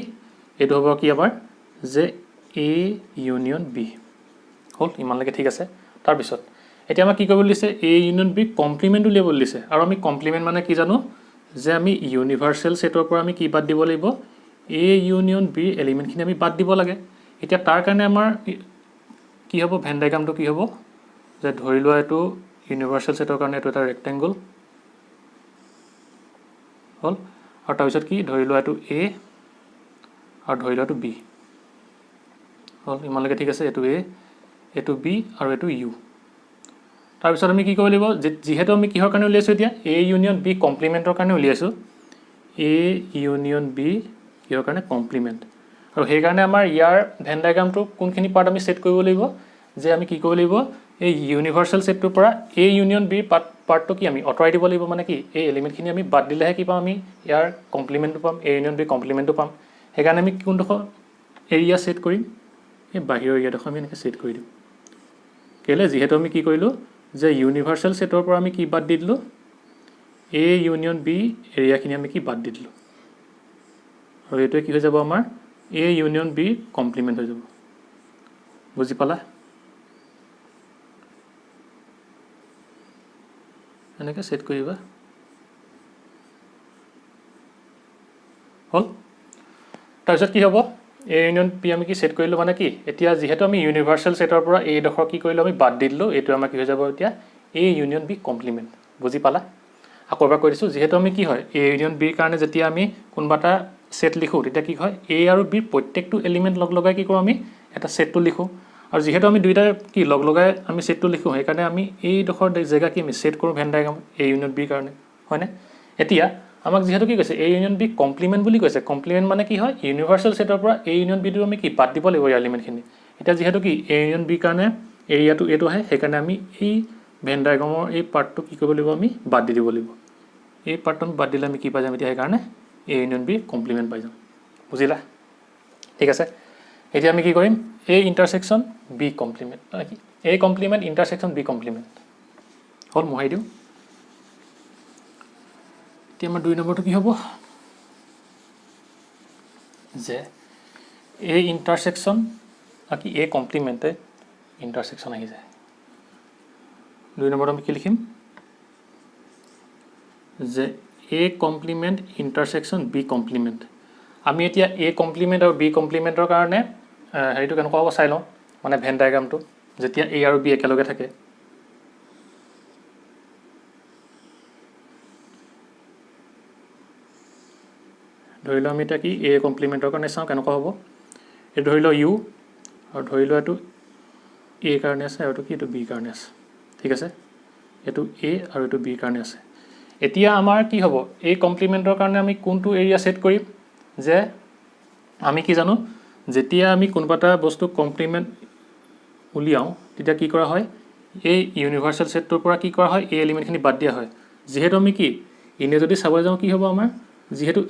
এইটো হ'ব কি আমাৰ যে A ইউনিয়ন B হ'ল, ইমানলৈকে ঠিক আছে। তাৰপিছত এতিয়া আমাক কি কৰিব দিছে A ইউনিয়ন B কমপ্লিমেণ্ট উলিয়াব দিছে, আৰু আমি কমপ্লিমেণ্ট মানে কি জানো যে আমি ইউনিভাৰ্চেল ছেটৰ পৰা আমি কি বাদ দিব লাগিব A ইউনিয়ন Bৰ এলিমেণ্টখিনি আমি বাদ দিব লাগে। এতিয়া তাৰ কাৰণে আমাৰ কি হ'ব ভেন ডায়াগ্ৰামটো কি হ'ব যে ধৰি লোৱা এইটো ইউনিভাৰ্চেল ছেটৰ কাৰণে এইটো এটা ৰেক্টেংগুল হ'ল, আৰু তাৰপিছত কি ধৰি লোৱা এইটো A আৰু ধৰি লোৱা এইটো B হ'ল, ইমানলৈকে ঠিক আছে। এইটো A, এইটো B আৰু এইটো U। তাৰপিছত আমি কি কৰিব লাগিব, যিহেতু আমি কিহৰ কাৰণে উলিয়াইছোঁ এতিয়া A ইউনিয়ন B কমপ্লিমেণ্টৰ কাৰণে উলিয়াইছোঁ, A ইউনিয়ন B কিহৰ কাৰণে কমপ্লিমেণ্ট, আৰু সেইকাৰণে আমাৰ ইয়াৰ ভেন ডায়াগ্ৰামটো কোনখিনি পাৰ্ট আমি ছেট কৰিব লাগিব যে আমি কি কৰিব লাগিব এই ইউনিভাৰ্চেল ছেটটোৰ পৰা A ইউনিয়ন Bৰ পাৰ্টটো কি আমি আঁতৰাই দিব লাগিব, মানে কি এই এলিমেণ্টখিনি আমি বাদ দিলেহে কি পাম আমি ইয়াৰ কমপ্লিমেণ্টটো পাম, A ইউনিয়ন B কমপ্লিমেণ্টটো পাম। সেইকাৰণে আমি কোনডোখৰ এৰিয়া ছেট কৰিম, এই বাহিৰৰ এৰিয়াডোখৰ আমি এনেকৈ ছেট কৰি দিম। কেলৈ, যিহেতু আমি কি কৰিলোঁ যে ইউনিভাৰ্চেল ছেটৰ পৰা আমি কি বাদ দি দিলোঁ A ইউনিয়ন B এৰিয়াখিনি আমি কি বাদ দি দিলোঁ, আৰু এইটোৱে কি হৈ যাব আমাৰ A ইউনিয়ন B কমপ্লিমেণ্ট হৈ যাব। বুজি পালা? এনেকৈ ছেট কৰিবা হ'ল। তাৰপিছত কি হ'ব A ইউনিয়ন B আমি কি ছেট কৰিলোঁ মানে কি এতিয়া যিহেতু আমি ইউনিভাৰ্চেল ছেটৰ পৰা এইডোখৰ কি কৰিলোঁ আমি বাদ দি দিলোঁ, এইটো আমাৰ কি হৈ যাব এতিয়া A ইউনিয়ন B কমপ্লিমেণ্ট। বুজি পালা? আকৌ এবাৰ কৈ দিছোঁ, যিহেতু আমি কি হয় A ইউনিয়ন Bৰ কাৰণে যেতিয়া আমি কোনোবা এটা ছেট লিখোঁ তেতিয়া কি হয় A আৰু Bৰ প্ৰত্যেকটো এলিমেণ্ট লগ লগাই কি কৰোঁ আমি এটা ছেটটো লিখোঁ, আৰু যিহেতু আমি দুইটা কি লগ লগাই আমি ছেটটো লিখোঁ সেইকাৰণে আমি এইডোখৰ জেগা কি আমি ছেট কৰোঁ ভেন ডায়াগ্ৰাম A ইউনিয়ন Bৰ কাৰণে, হয়নে? এতিয়া আমাক যিহেতু কি কৈছে A ইউনিয়ন B কমপ্লিমেণ্ট বুলি কৈছে, কমপ্লিমেণ্ট মানে কি হয় ইউনিভাৰ্চেল ছেটৰ পৰা A ইউনিয়ন Bটো আমি কি বাদ দিব লাগিব এলিমেণ্টখিনি। এতিয়া যিহেতু কি A ইউনিয়ন Bৰ কাৰণে এৰিয়াটো এইটো আহে, সেইকাৰণে আমি এই ভেন ডায়াগ্ৰামৰ এই পাৰ্টটো কি কৰিব লাগিব আমি বাদ দি দিব লাগিব। এই পাৰ্টটো আমি বাদ দিলে আমি কি পাই যাম এতিয়া, সেইকাৰণে A ইউনিয়ন B কমপ্লিমেণ্ট পাই যাম। বুজিলা? ঠিক আছে। এতিয়া আমি কি কৰিম A ইণ্টাৰছেকশ্যন B কমপ্লিমেণ্ট, কি A complement intersection B complement হ'ল, মোহাৰি দিওঁ। এতিয়া আমাৰ 2 নম্বৰটো কি হ'ব যে A ইণ্টাৰছেকশ্যন কি A কমপ্লিমেণ্টে ইণ্টাৰছেকশ্যন আহি যায়। 2 নম্বৰটো আমি কি লিখিম যে A complement intersection B complement. আমি এতিয়া A কমপ্লিমেণ্ট আৰু B কমপ্লিমেণ্টৰ কাৰণে হেৰিটো কেনেকুৱা হ'ব চাই লওঁ, মানে ভেন ডায়াগ্ৰামটো যেতিয়া A আৰু B একেলগে থাকে। ধৰি লওঁ আমি এতিয়া কি A কমপ্লিমেণ্টৰ কাৰণে চাওঁ কেনেকুৱা হ'ব। এইটো ধৰি লওঁ U, আৰু ধৰি লোৱা এইটো A কাৰণে আছে আৰু এইটো কি এইটো B কাৰণে আছে, ঠিক আছে। এইটো A আৰু এইটো B কাৰণে আছে। এতিয়া আমাৰ কি হ'ব A কমপ্লিমেণ্টৰ কাৰণে আমি কোনটো এৰিয়া ছেট কৰিম, যে আমি কি জানো যেতিয়া আমি কোনোবা এটা বস্তু কমপ্লিমেণ্ট উলিয়াওঁ তেতিয়া কি কৰা হয় এই ইউনিভাৰ্চেল ছেটটোৰ পৰা কি কৰা হয় এই এলিমেণ্টখিনি বাদ দিয়া হয়। যিহেতু আমি কি এনে যদি চাব যাওঁ কি হ'ব আমাৰ, যিহেতু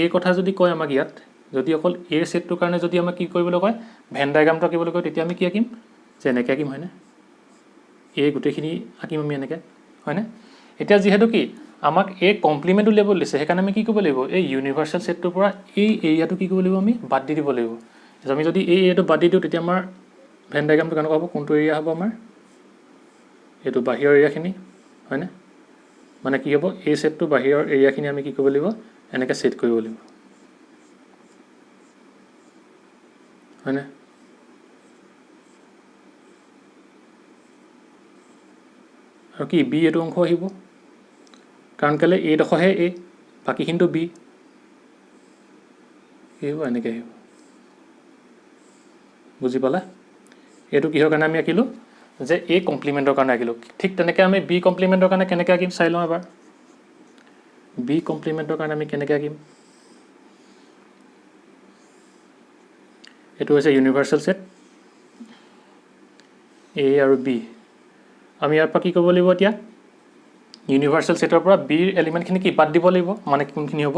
A কথা যদি কয় আমাক ইয়াত, যদি অকল A ছেটটোৰ কাৰণে যদি আমাক কি কৰিবলৈ কয় ভেন ডায়াগ্ৰামটো আঁকিবলৈ কয়, তেতিয়া আমি কি আঁকিম যে এনেকৈ আঁকিম, হয়নে? A গোটেইখিনি আঁকিম আমি এনেকৈ, হয়নে? এতিয়া যিহেতু কি আমাক এই কমপ্লিমেণ্ট উলিয়াব দিছে, সেইকাৰণে আমি কি কৰিব লাগিব, এই ইউনিভাৰ্চেল ছেটটোৰ পৰা এই এৰিয়াটো কি কৰিব লাগিব, আমি বাদ দি দিব লাগিব। আমি যদি এই এৰিয়াটো বাদ দি দিওঁ তেতিয়া আমাৰ ভেন ডায়েগ্ৰামটো কেনেকুৱা হ'ব, কোনটো এৰিয়া হ'ব আমাৰ, এইটো বাহিৰৰ এৰিয়াখিনি হয়নে, মানে কি হ'ব, এই ছেটটো বাহিৰৰ এৰিয়াখিনি আমি কি কৰিব লাগিব, এনেকৈ ছেট কৰিব লাগিব হয়নে। আৰু কি বি এইটো অংশ আহিব, কাৰণ কেলৈ এইডোখৰহে এ, বাকীখিনিতো বি, আহিব এনেকৈ আহিব। বুজি পালা? এইটো কিহৰ কাৰণে আমি আঁকিলোঁ, যে এ কমপ্লিমেণ্টৰ কাৰণে আঁকিলোঁ। ঠিক তেনেকৈ আমি বি কমপ্লিমেণ্টৰ কাৰণে কেনেকৈ আঁকিম চাই লওঁ এবাৰ। বি কমপ্লিমেণ্টৰ কাৰণে আমি কেনেকৈ আঁকিম, এইটো হৈছে ইউনিভাৰ্চেল ছেট এ আৰু বি। আমি ইয়াৰ পৰা কি কৰিব লাগিব এতিয়া, ইউনিভাৰ্চেল ছেটৰ পৰা বিৰ এলিমেণ্টখিনি কি বাদ দিব লাগিব, মানে কোনখিনি হ'ব,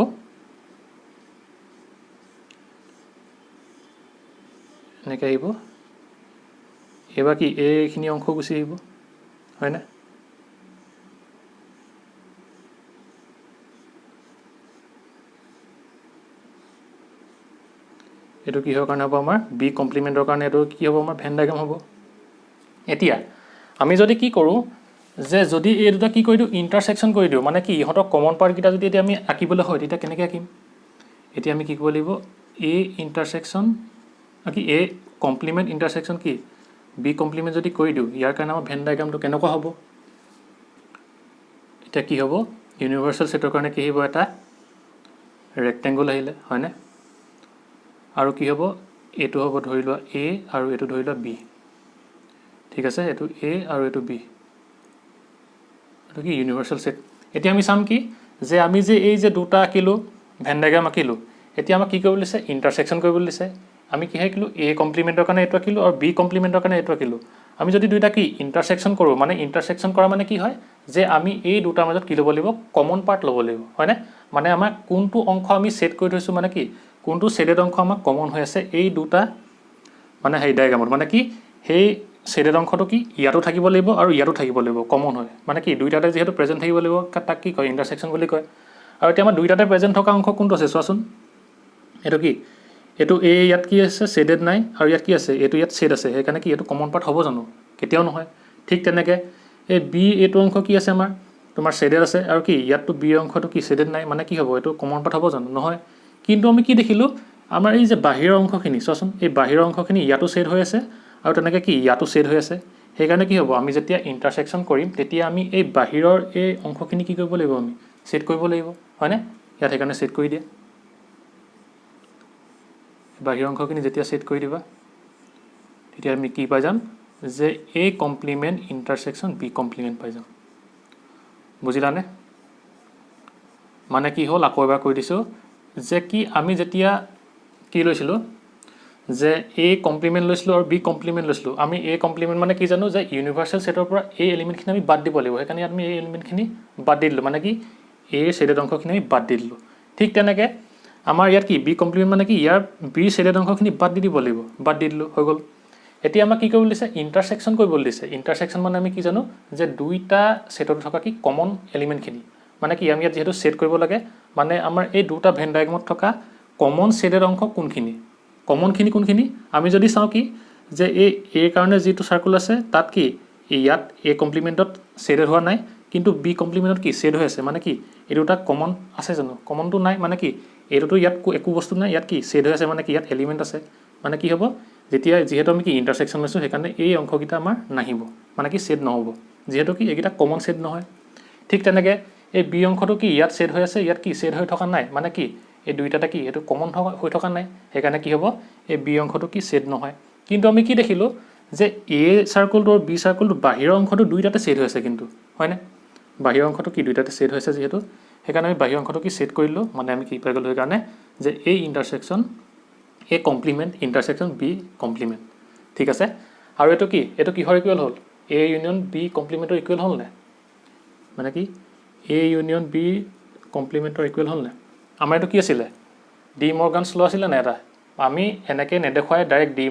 এনেকৈ আহিব। এইবাৰ কি এইখিনি অংশ গুচি আহিব হয়নে। এইটো কিহৰ কাৰণে হ'ব আমাৰ, বি কমপ্লিমেণ্টৰ কাৰণে এইটো কি হ'ব আমাৰ, ভেন ডায়েগ্ৰাম হ'ব। এতিয়া আমি যদি কি কৰোঁ, যে যদি এই দুটা কি কৰি দিওঁ, ইণ্টাৰছেকশ্যন কৰি দিওঁ, মানে কি ইহঁতৰ কমন পাৰ্টকেইটা যদি এতিয়া আমি আঁকিবলৈ হয় তেতিয়া কেনেকৈ আঁকিম, এতিয়া আমি কি কৰিব লাগিব, এ ইণ্টাৰছেকশ্যন কি এ কমপ্লিমেণ্ট ইণ্টাৰছেকশ্যন কি বি কমপ্লিমেণ্ট যদি কৰি দিওঁ, ইয়াৰ কাৰণে আমাৰ ভেন ডায়েগ্ৰামটো কেনেকুৱা হ'ব, এতিয়া কি হ'ব, ইউনিভাৰ্চেল ছেটৰ কাৰণে কি আহিব, এটা ৰেক্টেংগুল আহিলে হয়নে, আৰু কি হ'ব, এইটো হ'ব ধৰি লোৱা এ আৰু এইটো ধৰি লোৱা বি, ঠিক আছে, এইটো এ আৰু এইটো বি, এইটো কি ইউনিভাৰ্চেল ছেট। এতিয়া আমি চাম কি, যে আমি যে এই যে দুটা আঁকিলোঁ, ভেন ডায়েগ্ৰাম আঁকিলোঁ, এতিয়া আমাক কি কৰিবলৈ দিছে, ইণ্টাৰছেকশ্যন কৰিবলৈ দিছে। আমি কি আঁকিলোঁ, এ কমপ্লিমেণ্টৰ কাৰণে এইটো আঁকিলোঁ আৰু বি কমপ্লিমেণ্টৰ কাৰণে এইটো আঁকিলোঁ। আমি যদি দুইটা কি ইণ্টাৰছেকশ্যন কৰোঁ, মানে ইণ্টাৰছেকশ্যন কৰা মানে কি হয়, যে আমি এই দুটাৰ মাজত কি ল'ব লাগিব, কমন পাৰ্ট ল'ব লাগিব হয়নে, মানে আমাক কোনটো অংশ আমি ছেট কৰি থৈছোঁ, মানে কি কোনটো ছেডেড অংশ আমাক কমন হৈ আছে এই দুটা মানে সেই ডায়েগ্ৰামত, মানে কি সেই ছেডেড অংশটো কি ইয়াতো থাকিব লাগিব আৰু ইয়াতো থাকিব লাগিব, কমন হয়, মানে কি দুইটাতে যিহেতু প্ৰেজেণ্ট থাকিব লাগিব, তাক কি কয়, ইণ্টাৰছেকশ্যন বুলি কয়। আৰু এতিয়া আমাৰ দুইটাতে প্ৰেজেণ্ট থকা অংশ কোনটো আছে চোৱাচোন, এইটো কি, এইটো এ ইয়াত কি আছে, ছেডেড নাই, আৰু ইয়াত কি আছে, এইটো ইয়াত ছেড আছে, সেইকাৰণে কি এইটো কমন পাৰ্ট হ'ব জানো, কেতিয়াও নহয়। ঠিক তেনেকৈ এই বি এইটো অংশ কি আছে আমাৰ, তোমাৰ ছেডেড আছে, আৰু কি ইয়াততো বি অংশটো কি ছেডেড নাই, মানে কি হ'ব, এইটো কমন পাৰ্ট হ'ব জানো, নহয়। কিন্তু আমি কি দেখিলোঁ, আমাৰ এই যে বাহিৰৰ অংশখিনি চোৱাচোন, এই বাহিৰৰ অংশখিনি ইয়াতো ছেড হৈ আছে আৰু তেনেকৈ কি ইয়াতো ছেড হৈ আছে, সেইকাৰণে কি হ'ব, আমি যেতিয়া ইণ্টাৰছেকশ্যন কৰিম তেতিয়া আমি এই বাহিৰৰ এই অংশখিনি কি কৰিব লাগিব, আমি ছেট কৰিব লাগিব হয়নে, ইয়াত সেইকাৰণে ছেট কৰি দিয়ে, বাহিৰৰ অংশখিনি যেতিয়া ছেট কৰি দিবা তেতিয়া আমি কি পাই যাম, যে এ কমপ্লিমেণ্ট ইণ্টাৰছেকশ্যন বি কমপ্লিমেণ্ট পাই যাম। বুজিলানে, মানে কি হ'ল, আকৌ এবাৰ কৈ দিছোঁ, যে কি আমি যেতিয়া কি লৈছিলোঁ, যে এ কমপ্লিমেণ্ট লৈছিলোঁ আৰু বি কমপ্লিমেণ্ট লৈছিলোঁ। আমি এ কমপ্লিমেণ্ট মানে কি জানো, যে ইউনিভাৰ্চেল ছেটৰ পৰা এই এলিমেণ্টখিনি আমি বাদ দিব লাগিব, সেইকাৰণে আমি এই এলিমেণ্টখিনি বাদ দি দিলোঁ, মানে কি এই ছেডেড অংশখিনি আমি বাদ দি দিলোঁ। ঠিক তেনেকৈ আমাৰ ইয়াত কি বি কমপ্লিমেণ্ট মানে কি ইয়াৰ বিৰ ছেডেড অংশখিনি বাদ দি দিব লাগিব, বাদ দি দিলোঁ, হৈ গ'ল। এতিয়া আমাক কি কৰিবলৈ দিছে, ইণ্টাৰছেকশ্যন কৰিবলৈ দিছে। ইণ্টাৰছেকশ্যন মানে আমি কি জানো, যে দুইটা ছেটত থকা কি কমন এলিমেণ্টখিনি, মানে কি আমি ইয়াত যিহেতু ছেট কৰিব লাগে, মানে আমাৰ এই দুটা ভেন ডায়েগ্ৰামত থকা কমন ছেডেড অংশ কোনখিনি, কমনখিনি কোনখিনি, আমি যদি চাওঁ কি, যে এই এৰ কাৰণে যিটো চাৰ্কুল আছে তাত কি ইয়াত এ কমপ্লিমেণ্টত ছেডেড হোৱা নাই, কিন্তু বি কমপ্লিমেণ্টত কি ছেড হৈ আছে, মানে কি এই দুটা কমন আছে জানো, কমনটো নাই, মানে কি এইটোতো ইয়াত একো বস্তু নাই, ইয়াত কি ছেড হৈ আছে, মানে কি ইয়াত এলিমেণ্ট আছে, মানে কি হ'ব, যেতিয়া যিহেতু আমি কি ইণ্টাৰছেকশ্যন লৈছোঁ সেইকাৰণে এই অংশকেইটা আমাৰ নাহিব, মানে কি ছেড নহ'ব, যিহেতু কি এইকেইটা কমন ছেড নহয়। ঠিক তেনেকৈ এই বি অংশটো কি ইয়াত ছেড হৈ আছে, ইয়াত কি ছেড হৈ থকা নাই, মানে কি এই দুইটাতে কি এইটো কমন হৈ থকা নাই, সেইকাৰণে কি হ'ব, এই বি অংশটো কি ছেড নহয়। কিন্তু আমি কি দেখিলোঁ, যে এ চাৰ্কুলটো আৰু বি চাৰ্কুলটো বাহিৰৰ অংশটো দুইটাতে ছেড হৈ আছে, কিন্তু হয়নে, বাহিৰৰ অংশটো কি দুইটাতে ছেড হৈছে, যিহেতু সেইকাৰণে আমি বাহিৰৰ অংশটো কি ছেড কৰিলোঁ, মানে আমি কি পাই গ'লোঁ সেইকাৰণে, যে এই ইণ্টাৰছেকশ্যন এ কমপ্লিমেণ্ট ইণ্টাৰছেকশ্যন বি কমপ্লিমেণ্ট। ঠিক আছে, আৰু এইটো কি, এইটো কিহৰ ইকুৱেল হ'ল, এ ইউনিয়ন বি কমপ্লিমেণ্টৰ ইকুৱেল হ'ল নে, মানে কি এ ইউনিয়ন বি কমপ্লিমেণ্টৰ ইকুৱেল হ'ল নে। আমাৰ এইটো কি আছিলে, ডি মৰ্গানছ ল আছিলে নে এটা, আমি এনেকৈ নেদেখুৱাই ডাইৰেক্ট ডি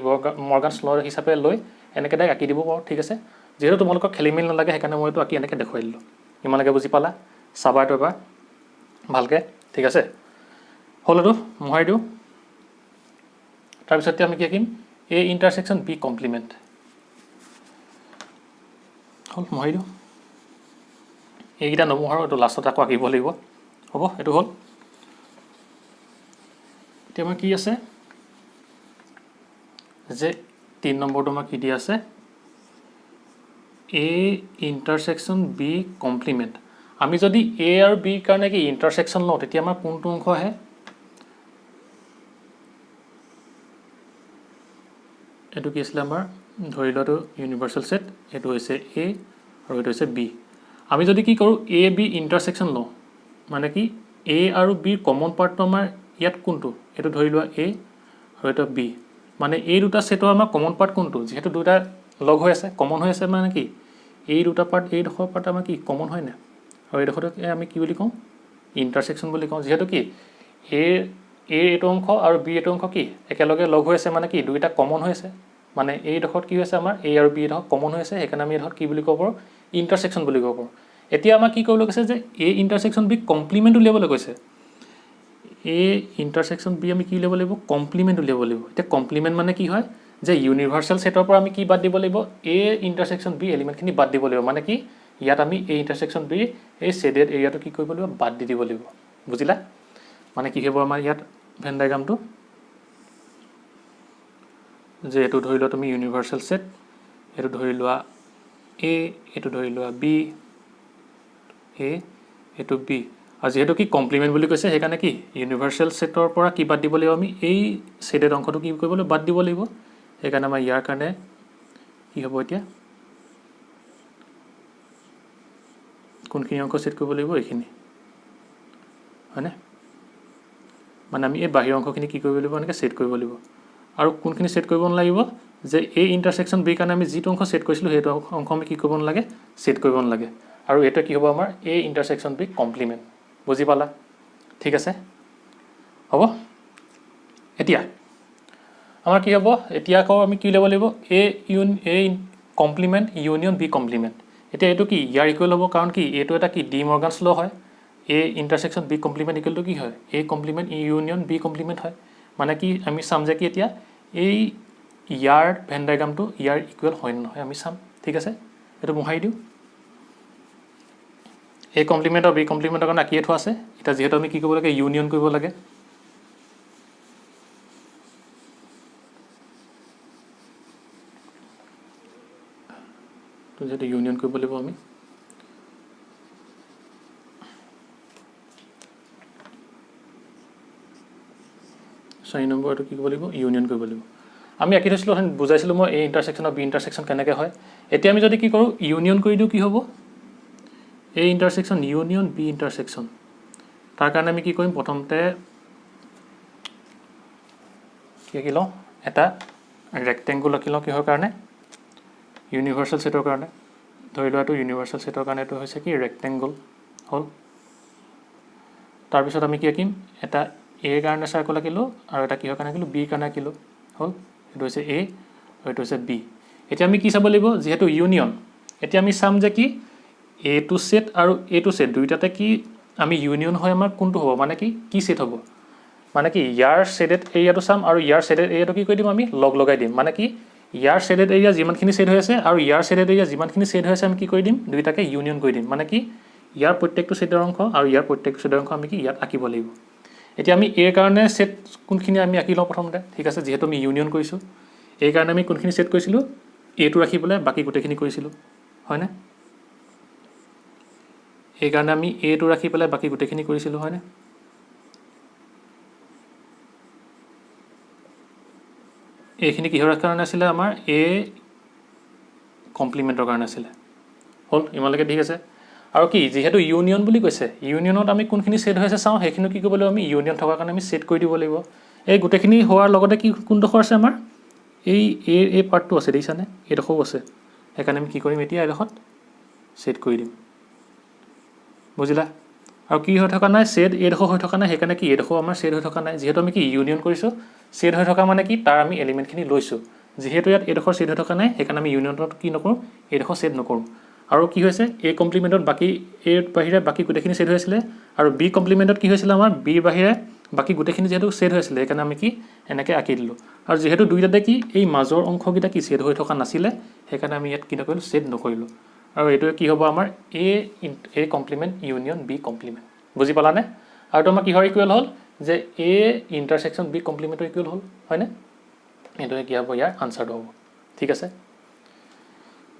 মৰ্গানছ ল হিচাপে লৈ এনেকৈ ডাইৰেক্ট আঁকি দিব পাৰোঁ। ঠিক আছে, যিহেতু তোমালোকক খেলি মেলি নালাগে সেইকাৰণে মই এইটো আঁকি এনেকৈ দেখুৱাই দিলোঁ, ইমানলৈকে বুজি পালা। চাবা এইটো এবাৰ ভালকৈ ঠিক আছে হ'ল এইটো মোহাৰি দিওঁ তাৰপিছত আমি কি আঁকিম A ইণ্টাৰছেকশ্যন B কমপ্লিমেণ্ট হ'ল মোহাৰি দিওঁ এইকেইটা নমোহাৰো এইটো লাষ্টত আকৌ আঁকিব লাগিব হ'ব এইটো হ'ল এতিয়া আমাৰ কি আছে যে 3 নম্বৰটো আমাৰ কি দিয়া আছে A ইণ্টাৰছেকশ্যন B কমপ্লিমেণ্ট আমি যদি A আৰু B কাৰণে কি ইণ্টাৰছেকশ্যন লওঁ তেতিয়া আমাৰ কোনটো অংশ আহে এইটো কি আছিলে আমাৰ ধৰি লোৱাটো ইউনিভাৰ্চেল সেট এইটো হৈছে A আৰু এইটো হৈছে B আমি যদি কি কৰোঁ A B ইণ্টাৰছেকশ্যন লওঁ মানে কি A আৰু B কমন পাৰ্টটো আমাৰ ইয়াত কোনটো এইটো ধৰি লোৱা A আৰু এইটো B মানে এই দুটা সেটৰ আমাৰ কমন পাৰ্ট কোনটো যেহেতু দুটা লগ হৈ আছে কমন হৈ আছে মানে কি এই দুটা পাৰ্ট এই ডখৰ পাৰ্ট আমাৰ কি কমন হয় না আৰু এই ডখৰটো আমি কি বুলি কওঁ ইণ্টাৰছেকশ্যন বুলি কওঁ যেহেতু কি A এইটো অংশ আৰু B এইটো অংশ কি একেলগে লগ হৈ আছে মানে কি দুইটা কমন হৈ আছে মানে এই ডখৰত কি হৈছে আমাৰ A আৰু B ডখৰ কমন হৈ আছে সেইকাৰণে আমি ডখৰত কি বুলি ক'ব পাৰোঁ ইণ্টাৰছেকশ্যন বুলি ক'ব পাৰোঁ এতিয়া আমাৰ কি কৰিবলৈ কৈছে যে A ইণ্টাৰছেকশ্যন B কমপ্লিমেণ্ট উলিয়াবলৈ কৈছে A ইণ্টাৰছেকশ্যন B আমি কি উলিয়াব লাগিব কমপ্লিমেণ্ট উলিয়াব লাগিব এতিয়া কমপ্লিমেণ্ট মানে কি হয় যে ইউনিভাৰ্চেল সেটৰ পৰা আমি কি বাদ দিব লাগিব A ইণ্টাৰছেকশ্যন B এলিমেণ্টখিনি বাদ দিব লাগিব মানে কি ইয়াত আমি A ইণ্টাৰছেকশ্যন B এই শেডেড এৰিয়াটো কি কৰিব লাগিব বাদ দি দিব লাগিব বুজিলা মানে কি হ'ব আমাৰ ইয়াত ভেন ডায়াগ্ৰামটো যে এইটো ধৰি লোৱা তুমি ইউনিভাৰ্চেল সেট এইটো ধৰি লোৱা A এইটো ধৰি লোৱা B A এইটো B আৰু যেহেতু কি কমপ্লিমেণ্ট বুলি কৈছে সেইকাৰণে কি ইউনিভাৰ্চেল সেটৰ পৰা কি বাদ দিব লাগিব আমি এই শেডেড অংশটো কি কৰিব লাগিব বাদ দিব লাগিব সেইকাৰণে আমাৰ ইয়াৰ কাৰণে কি হ'ব এতিয়া কোনখিনি অংশ সেট কৰিব লাগিব এইখিনি হয়নে মানে আমি এই বাহিৰ অংশখিনি কি কৰিব লাগিব এনেকৈ সেট কৰিব লাগিব আৰু কোনখিনি সেট কৰিব নালাগিব যে A ইণ্টাৰছেকশ্যন B কাৰণে আমি যিটো অংশ সেট কৰিছিলোঁ সেইটো অংশ আমি কি কৰিব নালাগে সেট কৰিব নালাগে আৰু এইটো কি হ'ব আমাৰ A ইণ্টাৰছেকশ্যন B কমপ্লিমেণ্ট বুজি পালা ঠিক আছে হ'ব এতিয়া আমাৰ কি হ'ব এতিয়া আকৌ আমি কি ল'ব লাগিব A complement union B complement এতিয়া এইটো কি ইয়াৰ ইকুৱেল হ'ব কাৰণ কি এইটো এটা কি ডি মৰ্গানছ ল হয় A intersection B complement equal to কি হয় A complement union B complement হয় মানে কি আমি চাম যে কি এতিয়া এই ইয়াৰ ভেন ডায়াগ্ৰামটো ইয়াৰ ইকুৱেল হয় নহয় আমি চাম ঠিক আছে এইটো মোহাৰি দিওঁ A কমপ্লিমেণ্ট আৰু B কমপ্লিমেণ্টৰ কাৰণে আঁকিয়ে থোৱা আছে এতিয়া যিহেতু আমি কি কৰিব লাগে ইউনিয়ন কৰিব লাগে তো যিহেতু ইউনিয়ন কৰিব লাগিব আমি 4 নম্বৰ এইটো কি কৰিব লাগিব ইউনিয়ন কৰিব লাগিব আমি আঁকি থৈছিলোঁ বুজাইছিলোঁ মই A ইণ্টাৰছেকশ্যন আৰু B ইণ্টাৰছেকশ্যন কেনেকৈ হয় এতিয়া আমি যদি কি কৰোঁ ইউনিয়ন কৰি দিওঁ কি হ'ব A intersection union B intersection তাৰ কাৰণে আমি কি কৰিম প্ৰথমতে কি আঁকি লওঁ এটা ৰেক্টেংগুল আঁকি লওঁ কিহৰ কাৰণে ইউনিভাৰ্চেল সেটৰ কাৰণে ধৰি লোৱা এইটো ইউনিভাৰ্চেল সেটৰ কাৰণে এইটো হৈছে কি ৰেক্টেংগুল হ'ল তাৰপিছত আমি কি আঁকিম এটা A কাৰণে চাৰ্কল আঁকিলোঁ আৰু এটা কিহৰ কাৰণে আঁকিলোঁ B কাৰণে আঁকিলোঁ হ'ল এইটো হৈছে A আৰু এইটো হৈছে B এতিয়া আমি কি চাব লাগিব যিহেতু ইউনিয়ন এতিয়া আমি চাম যে কি A টু সেট আৰু A টু সেট দুইটাতে কি আমি ইউনিয়ন হয় আমাৰ কোনটো হ'ব মানে কি সেট হ'ব মানে কি ইয়াৰ শেডেড এৰিয়াটো চাম আৰু ইয়াৰ শেডেড এৰিয়াটো কি কৰি দিম আমি লগ লগাই দিম মানে কি ইয়াৰ শেডেড এৰিয়া যিমানখিনি শেড হৈ আছে আৰু ইয়াৰ শেডেড এৰিয়া যিমানখিনি শেড হৈ আছে আমি কি কৰি দিম দুইটাকে ইউনিয়ন কৰি দিম মানে কি ইয়াৰ প্ৰত্যেকটো শেডৰ অংশ আৰু ইয়াৰ প্ৰত্যেকটো শেডৰ অংশ আমি কি ইয়াত আঁকিব লাগিব এতিয়া আমি A কাৰণে সেট কোনখিনি আমি আঁকি লওঁ প্ৰথমতে ঠিক আছে যিহেতু আমি ইউনিয়ন কৰিছোঁ A কাৰণে আমি কোনখিনি সেট কৰিছিলোঁ A টো ৰাখি পেলাই বাকী গোটেইখিনি কৰিছিলোঁ হয়নে এই কাৰণে আমি A টো ৰাখি পেলাই বাকী গোটেইখিনি কৰিছিলোঁ হয়নে এইখিনি কিহৰ কাৰণে আছিলে আমাৰ A কমপ্লিমেণ্টৰ কাৰণে আছিলে হ'ল ইমানলৈকে ঠিক আছে আৰু কি যেহেতু ইউনিয়ন বুলি কৈছে ইউনিয়নত আমি কোনখিনি সেট হৈ আছে চাওঁ সেইখিনি কি কৰিব লাগিব আমি ইউনিয়ন থকাৰ কাৰণে আমি সেট কৰি দিব লাগিব এই গোটেইখিনি হোৱাৰ লগতে কি কোনডোখৰ আছে আমাৰ এই পাৰ্টটো আছে দেখিছানে এইডোখৰো আছে সেইকাৰণে আমি কি কৰিম এতিয়া এইডোখৰত সেট কৰি দিম বুজিলা আৰু কি হৈ থকা নাই সেট এইডোখৰ হৈ থকা নাই সেইকাৰণে কি এইডোখৰ আমাৰ সেট হৈ থকা নাই যেহেতু আমি কি ইউনিয়ন কৰিছোঁ সেট হৈ থকা মানে কি তাৰ আমি এলিমেণ্টখিনি লৈছোঁ যেহেতু ইয়াত এইডোখৰ সেট হৈ থকা নাই সেইকাৰণে আমি ইউনিয়নত কি নকৰোঁ এইডোখৰ সেট নকৰোঁ আৰু কি হৈছে এ কমপ্লিমেণ্টত বাকী এৰ বাহিৰে বাকী গোটেইখিনি ছেট হৈ আছিলে আৰু বি কমপ্লিমেণ্টত কি হৈছিলে আমাৰ বিৰ বাহিৰে বাকী গোটেইখিনি যিহেতু ছেট হৈ আছিলে সেইকাৰণে আমি কি এনেকৈ আঁকি দিলোঁ আৰু যিহেতু দুইটাতে কি এই মাজৰ অংশকেইটা কি ছেট হৈ থকা নাছিলে সেইকাৰণে আমি ইয়াত কি নকৰিলোঁ ছেট নকৰিলোঁ আৰু এইটোৱে কি হ'ব আমাৰ এ কমপ্লিমেণ্ট ইউনিয়ন বি কমপ্লিমেণ্ট বুজি পালানে আৰু তোমাৰ কিহৰ ইকুৱেল হ'ল যে এ ইণ্টাৰছেকশ্যন বি কমপ্লিমেণ্টৰ ইকুৱেল হ'ল হয়নে এইটোৱে কি হ'ব ইয়াৰ আনচাৰটো হ'ব ঠিক আছে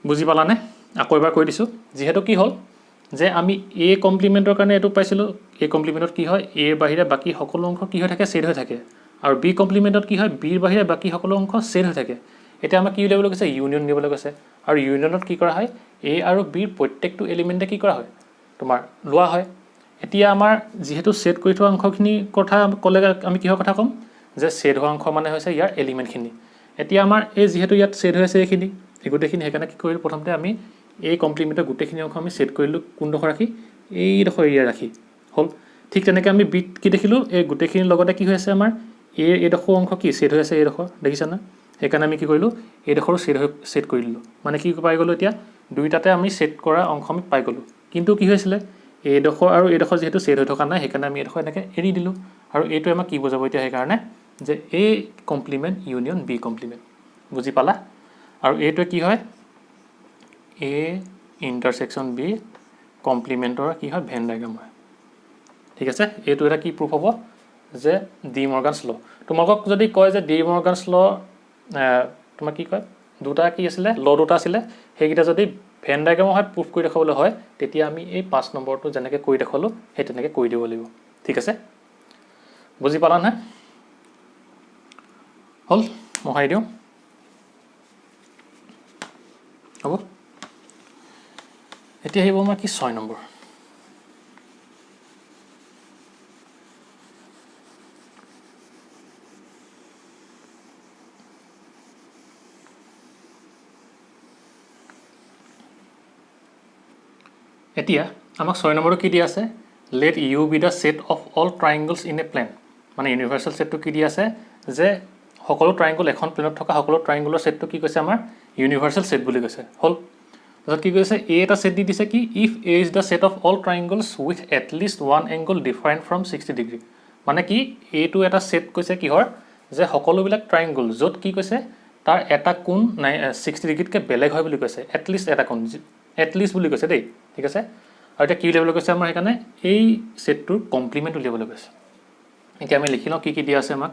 বুজি পালানে আকৌ এবাৰ কৈ দিছোঁ যিহেতু কি হ'ল যে আমি এ কমপ্লিমেণ্টৰ কাৰণে এইটো পাইছিলোঁ এ কমপ্লিমেণ্টত কি হয় এৰ বাহিৰে বাকী সকলো অংশ কি হৈ থাকে ছেট হৈ থাকে আৰু বি কমপ্লিমেণ্টত কি হয় বিৰ বাহিৰে বাকী সকলো অংশ ছেট হৈ থাকে এতিয়া আমাক কি উলিয়াবলৈ কৈছে ইউনিয়ন উলিয়াবলৈ কৈছে আৰু ইউনিয়নত কি কৰা হয় এ আৰু বিৰ প্ৰত্যেকটো এলিমেণ্টে কি কৰা হয় তোমাৰ লোৱা হয় এতিয়া আমাৰ যিহেতু ছেট কৰি থোৱা অংশখিনিৰ কথা ক'লে আমি কিহৰ কথা ক'ম যে ছেট হোৱা অংশ মানে হৈছে ইয়াৰ এলিমেণ্টখিনি এতিয়া আমাৰ এই যিহেতু ইয়াত ছেট হৈ আছে এইখিনি এই গোটেইখিনি সেইকাৰণে কি কৰিলোঁ প্ৰথমতে আমি এই কমপ্লিমেণ্টৰ গোটেইখিনি অংশ আমি ছেট কৰিলোঁ কোনডোখৰ ৰাখি এইডোখৰ এৰিয়া ৰাখি হ'ল ঠিক তেনেকৈ আমি বিত কি দেখিলোঁ এই গোটেইখিনিৰ লগতে কি হৈ আছে আমাৰ এইডোখৰ অংশ কি ছেট হৈ আছে এইডোখৰ দেখিছানে সেইকাৰণে আমি কি কৰিলোঁ এইডোখৰো ছেট কৰি দিলোঁ মানে কি পাই গ'লোঁ এতিয়া দুইটাতে আমি ছেট কৰা অংশ আমি পাই গ'লোঁ কিন্তু কি হৈছিলে এইডোখৰ আৰু এইডোখৰ যিহেতু ছেট হৈ থকা নাই সেইকাৰণে আমি এইডোখৰ এনেকৈ এৰি দিলোঁ আৰু এইটোৱে আমাক কি বুজাব এতিয়া সেইকাৰণে যে এ কমপ্লিমেণ্ট ইউনিয়ন বি কমপ্লিমেণ্ট বুজি পালা আৰু এইটোৱে কি হয় এ ইণ্টাৰছেকশ্যন বি কমপ্লিমেণ্টৰ কি হয় ভেন ডায়েগ্ৰাম হয় ঠিক আছে এইটো এটা কি প্ৰুফ হ'ব যে ডি মৰ্গানছ ল তোমালোকক যদি কয় যে ডি মৰ্গানছ ল তোমাৰ কি কয় দুটা কি আছিলে ল দুটা আছিলে সেইকেইটা যদি ভেন ডায়েগ্ৰামৰ হয় প্ৰুফ কৰি দেখাবলৈ হয় তেতিয়া আমি এই 5 নম্বৰটো যেনেকৈ কৰি দেখালোঁ সেই তেনেকৈ কৰি দিব লাগিব ঠিক আছে বুজি পালা নহয় হ'ল মহাই দিওঁ হ'ব এতিয়া আহিব আমাৰ কি 6 নম্বৰ এতিয়া আমাক 6 নম্বৰটো কি দিয়া আছে let U be the set of all triangles in a plane মানে ইউনিভাৰ্চেল ছেটটো কি দিয়া আছে যে সকলো ট্ৰাইংগল এখন প্লেনত থকা সকলো ট্ৰাইংগলৰ ছেটটো কি কৈছে আমাৰ ইউনিভাৰ্চেল ছেট বুলি কৈছে হ'ল তাৰপিছত কি কৈছে এ এটা ছেট দি দিছে কি if A is the set of all triangles with at least one angle different from 60 degree মানে কি এইটো এটা ছেট কৈছে কিহৰ যে সকলোবিলাক ট্ৰাইংগল য'ত কি কৈছে তাৰ এটা কোণ 60 ডিগ্ৰীতকৈ বেলেগ হয় বুলি কৈছে এটলিষ্ট এটা কোণ এটলিষ্ট বুলি কৈছে দেই ঠিক আছে আৰু এতিয়া কি উলিয়াবলৈ কৈছে আমাৰ সেইকাৰণে এই ছেটটোৰ কমপ্লিমেণ্ট উলিয়াবলৈ কৈছে এতিয়া আমি লিখি লওঁ কি দিয়া আছে আমাক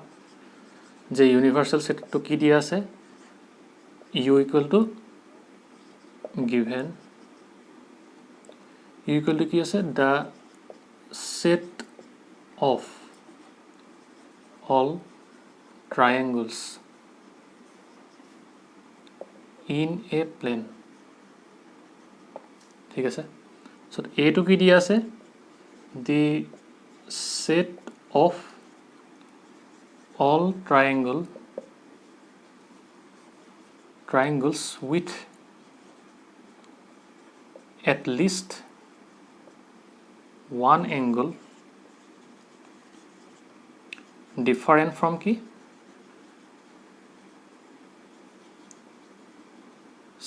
যে ইউনিভাৰ্চেল ছেটটো কি দিয়া আছে U equal to given U equal to কি আছে the set of all triangles in a plane ঠিক আছে So এইটো কি দিয়া আছে the set of all triangles with at least one angle different from কি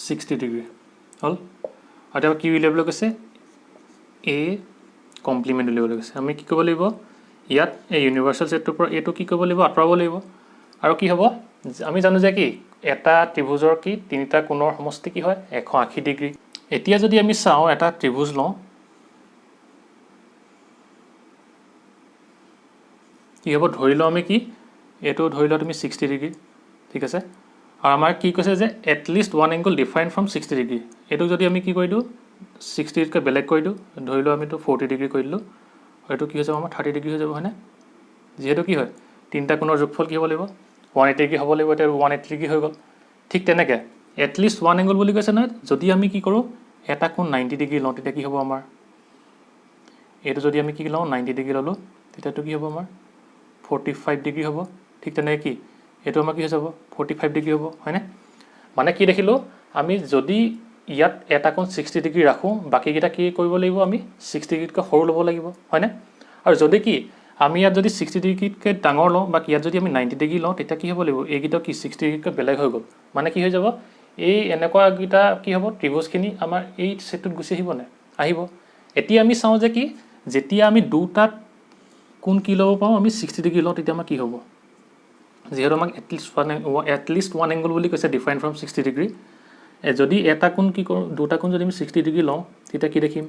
60 degree হ'ল আৰু কি উলিয়াবলৈ কৈছে এ কমপ্লিমেণ্ট উলিয়াবলৈ কৈছে আমি কি কৰিব লাগিব ইয়াত এই ইউনিভাৰ্চেল ছেটটোৰ পৰা এইটো কি কৰিব লাগিব আঁতৰাব লাগিব আৰু কি হ'ব আমি জানো যে কি এটা ত্ৰিভুজৰ কি তিনিটা কোণৰ সমষ্টি কি হয় 180 ডিগ্ৰী এতিয়া যদি আমি চাওঁ এটা ত্ৰিভুজ লওঁ কি হ'ব ধৰি লওঁ আমি কি এইটো ধৰি লওঁ তুমি 60 ডিগ্ৰী ঠিক আছে আৰু আমাৰ কি কৈছে যে at least one angle different from 60 degree এইটো যদি আমি কি কৰি দিওঁ 60 ডিগ্ৰীতকৈ বেলেগ কৰি দিওঁ ধৰি লওঁ আমিতো 40 ডিগ্ৰী কৰি দিলোঁ এইটো কি হৈ যাব আমাৰ 30 ডিগ্ৰী হৈ যাব হয়নে যিহেতু কি হয় তিনিটা কোণৰ যোগফল কি হ'ব লাগিব 180 ডিগ্ৰী হ'ব লাগিব এতিয়া 180 ডিগ্ৰী হৈ গ'ল ঠিক তেনেকৈ এটলিষ্ট ওৱান এংগল বুলি কৈছে নহয় যদি আমি কি কৰোঁ এটা কোণ 90 ডিগ্ৰী লওঁ তেতিয়া কি হ'ব আমাৰ এইটো যদি আমি কি লওঁ 90 ডিগ্ৰী ল'লোঁ তেতিয়াতো কি হ'ব আমাৰ 45 ডিগ্ৰী হ'ব ঠিক তেনেকৈ কি এইটো আমাৰ কি হৈ যাব 45 ডিগ্ৰী হ'ব হয়নে মানে কি দেখিলোঁ আমি যদি ইয়াত এটা কোণ 60 ডিগ্ৰী ৰাখোঁ বাকীকেইটা কি কৰিব লাগিব আমি 60 ডিগ্ৰীতকৈ সৰু ল'ব লাগিব হয়নে আৰু যদি কি আমি ইয়াত যদি 60 ডিগ্ৰীতকৈ ডাঙৰ লওঁ বা ইয়াত যদি আমি 90 ডিগ্ৰী লওঁ তেতিয়া কি হ'ব লাগিব এইকেইটা কি 60 ডিগ্ৰীতকৈ বেলেগ হৈ গ'ল মানে কি হৈ যাব এই এনেকুৱাকেইটা কি হ'ব ত্ৰিভুজখিনি আমাৰ এই ছেটটোত গুচি আহিবনে আহিব এতিয়া আমি চাওঁ যে কি যেতিয়া আমি দুটাত কোন কি ল'ব পাৰোঁ আমি 60 ডিগ্ৰী লওঁ তেতিয়া আমাৰ কি হ'ব যিহেতু আমাক এটলিষ্ট ওৱান এংগল বুলি কৈছে ডিফাইন ফ্ৰম 60 ডিগ্ৰী যদি এটা কোণ কি কৰোঁ দুটা কোণ যদি আমি 60 ডিগ্ৰী লওঁ তেতিয়া কি দেখিম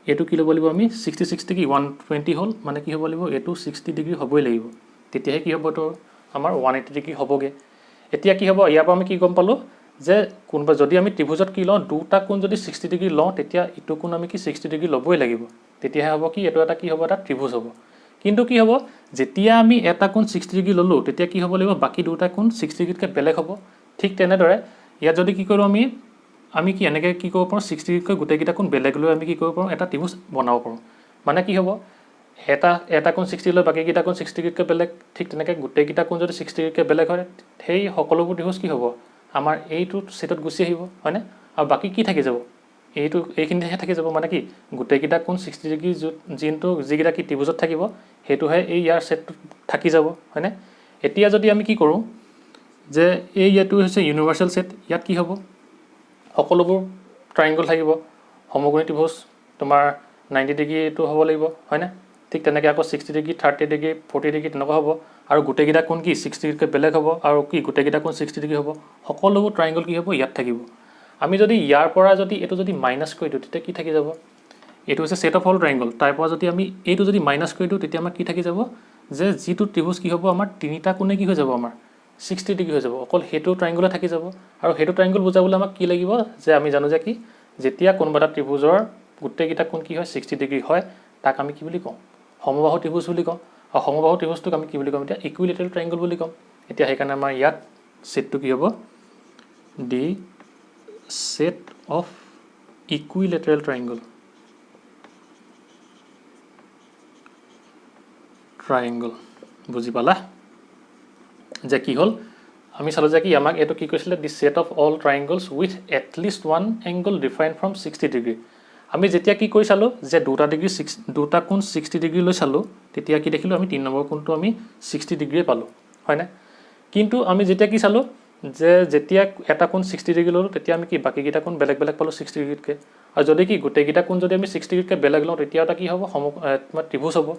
এইটো কি ল'ব লাগিব আমি 60 কি 120 হ'ল মানে কি হ'ব লাগিব এইটো 60 ডিগ্ৰী হ'বই লাগিব তেতিয়াহে কি হ'ব তো আমাৰ 180 ডিগ্ৰী হ'বগে এতিয়া কি হ'ব ইয়াৰ পৰা আমি কি গম পালোঁ যে কোনবা যদি আমি ত্ৰিভুজত কি লওঁ দুটা কোণ যদি 60 ডিগ্ৰী লওঁ তেতিয়া ইটো কোণ আমি কি 60 ডিগ্ৰী ল'বই লাগিব তেতিয়াহে হ'ব কি এইটো এটা কি হ'ব এটা ত্ৰিভুজ হ'ব কিন্তু কি হ'ব যেতিয়া আমি এটা কোণ 60 ডিগ্ৰী ল'লোঁ তেতিয়া কি হ'ব লাগিব বাকী দুটা কোণ 60 ডিগ্ৰীতকৈ বেলেগ হ'ব ঠিক তেনেদৰে ইয়াত যদি কি কৰোঁ আমি কি এনেকৈ কি কৰিব পাৰোঁ 60 ডিগ্ৰীতকৈ গোটেইকেইটা কোণ বেলেগ লৈ আমি কি কৰিব পাৰোঁ এটা ত্ৰিভুজ বনাব পাৰোঁ মানে কি হ'ব এটা কোণ 60 লৈ বাকীকেইটা কোণ 60 ডিগ্ৰীতকৈ বেলেগ ঠিক তেনেকৈ গোটেইকেইটা কোণ যদি 60 ডিগ্ৰীতকৈ বেলেগ হয় সেই সকলোবোৰ ত্ৰিভুজ কি হ'ব আমাৰ এইটো ছেটত গুচি আহিব হয়নে আৰু বাকী কি থাকি যাব এইখিনিহে থাকি যাব মানে কি গোটেইকেইটা কোণ 60 ডিগ্ৰী যিকেইটা কি ত্ৰিভুজত থাকিব সেইটোহে এই ইয়াৰ ছেটটোত থাকি যাব হয়নে এতিয়া যদি আমি কি কৰোঁ যে এইটো হৈছে ইউনিভাৰ্চেল ছেট ইয়াত কি হ'ব সকলোবোৰ ট্ৰাইংগল থাকিব সমকোণী ত্ৰিভুজ তোমাৰ 90 ডিগ্ৰী এইটো হ'ব লাগিব হয়নে ঠিক তেনেকৈ আকৌ 60 ডিগ্ৰী 30 ডিগ্ৰী 40 ডিগ্ৰী তেনেকুৱা হ'ব আৰু গোটেইকেইটা কোণ কি 60 ডিগ্ৰীতকৈ বেলেগ হ'ব আৰু কি গোটেইকেইটা কোণ 60 ডিগ্ৰী হ'ব সকলোবোৰ ট্ৰাইংগল কি হ'ব ইয়াত থাকিব আমি যদি ইয়াৰ পৰা যদি এইটো যদি মাইনাছ কৰি দিওঁ তেতিয়া কি থাকি যাব এইটো হৈছে ছেট অফ অল ট্ৰাইংগল তাৰ পৰা যদি আমি এইটো যদি মাইনাছ কৰি দিওঁ তেতিয়া আমাৰ কি থাকি যাব যে যিটো ত্ৰিভুজ কি হ'ব আমাৰ তিনিটা কোণে কি হৈ যাব আমাৰ 60 ডিগ্ৰী হৈ যাব অকল সেইটো ট্ৰাইংগলে থাকি যাব আৰু সেইটো ট্ৰাইংগল বুজাবলৈ আমাক কি লাগিব যে আমি জানো যে কি যেতিয়া কোনোবা এটা ত্ৰিভুজৰ গোটেইকেইটা কোণ কি হয় 60 ডিগ্ৰী হয় তাক আমি কি বুলি কওঁ সমবাহু ত্ৰিভুজ বুলি কওঁ আৰু সমবাহু ত্ৰিভুজটোক আমি কি বুলি ক'ম এতিয়া ইকুইলেটাৰেল ট্ৰাইংগল বুলি ক'ম এতিয়া সেইকাৰণে আমাৰ ইয়াত ছেটটো কি হ'ব দি ছেট অফ ইকুইলেটাৰেল ট্ৰাইংগল বুজি পালা যে কি হ'ল আমি চালোঁ যে কি আমাক এইটো কি কৈছিলে the set of all triangles with at least one angle define from 60 degree আমি যেতিয়া কি কৰি চালোঁ যে দুটা কোণ 60 ডিগ্ৰী লৈ চালোঁ তেতিয়া কি দেখিলোঁ আমি 3 নম্বৰ কোণটো আমি 60 ডিগ্ৰীয়ে পালোঁ হয়নে কিন্তু আমি যেতিয়া কি চালোঁ যে যেতিয়া এটা কোণ 60 ডিগ্ৰী ল'লোঁ তেতিয়া আমি কি বাকীকেইটা কোণ বেলেগ বেলেগ পালোঁ 60 ডিগ্ৰীতকৈ আৰু যদি কি গোটেইকেইটা কোণ যদি আমি 60 ডিগ্ৰীতকৈ বেলেগ লওঁ তেতিয়া এটা কি হ'ব তোমাৰ ত্ৰিভুজ হ'ব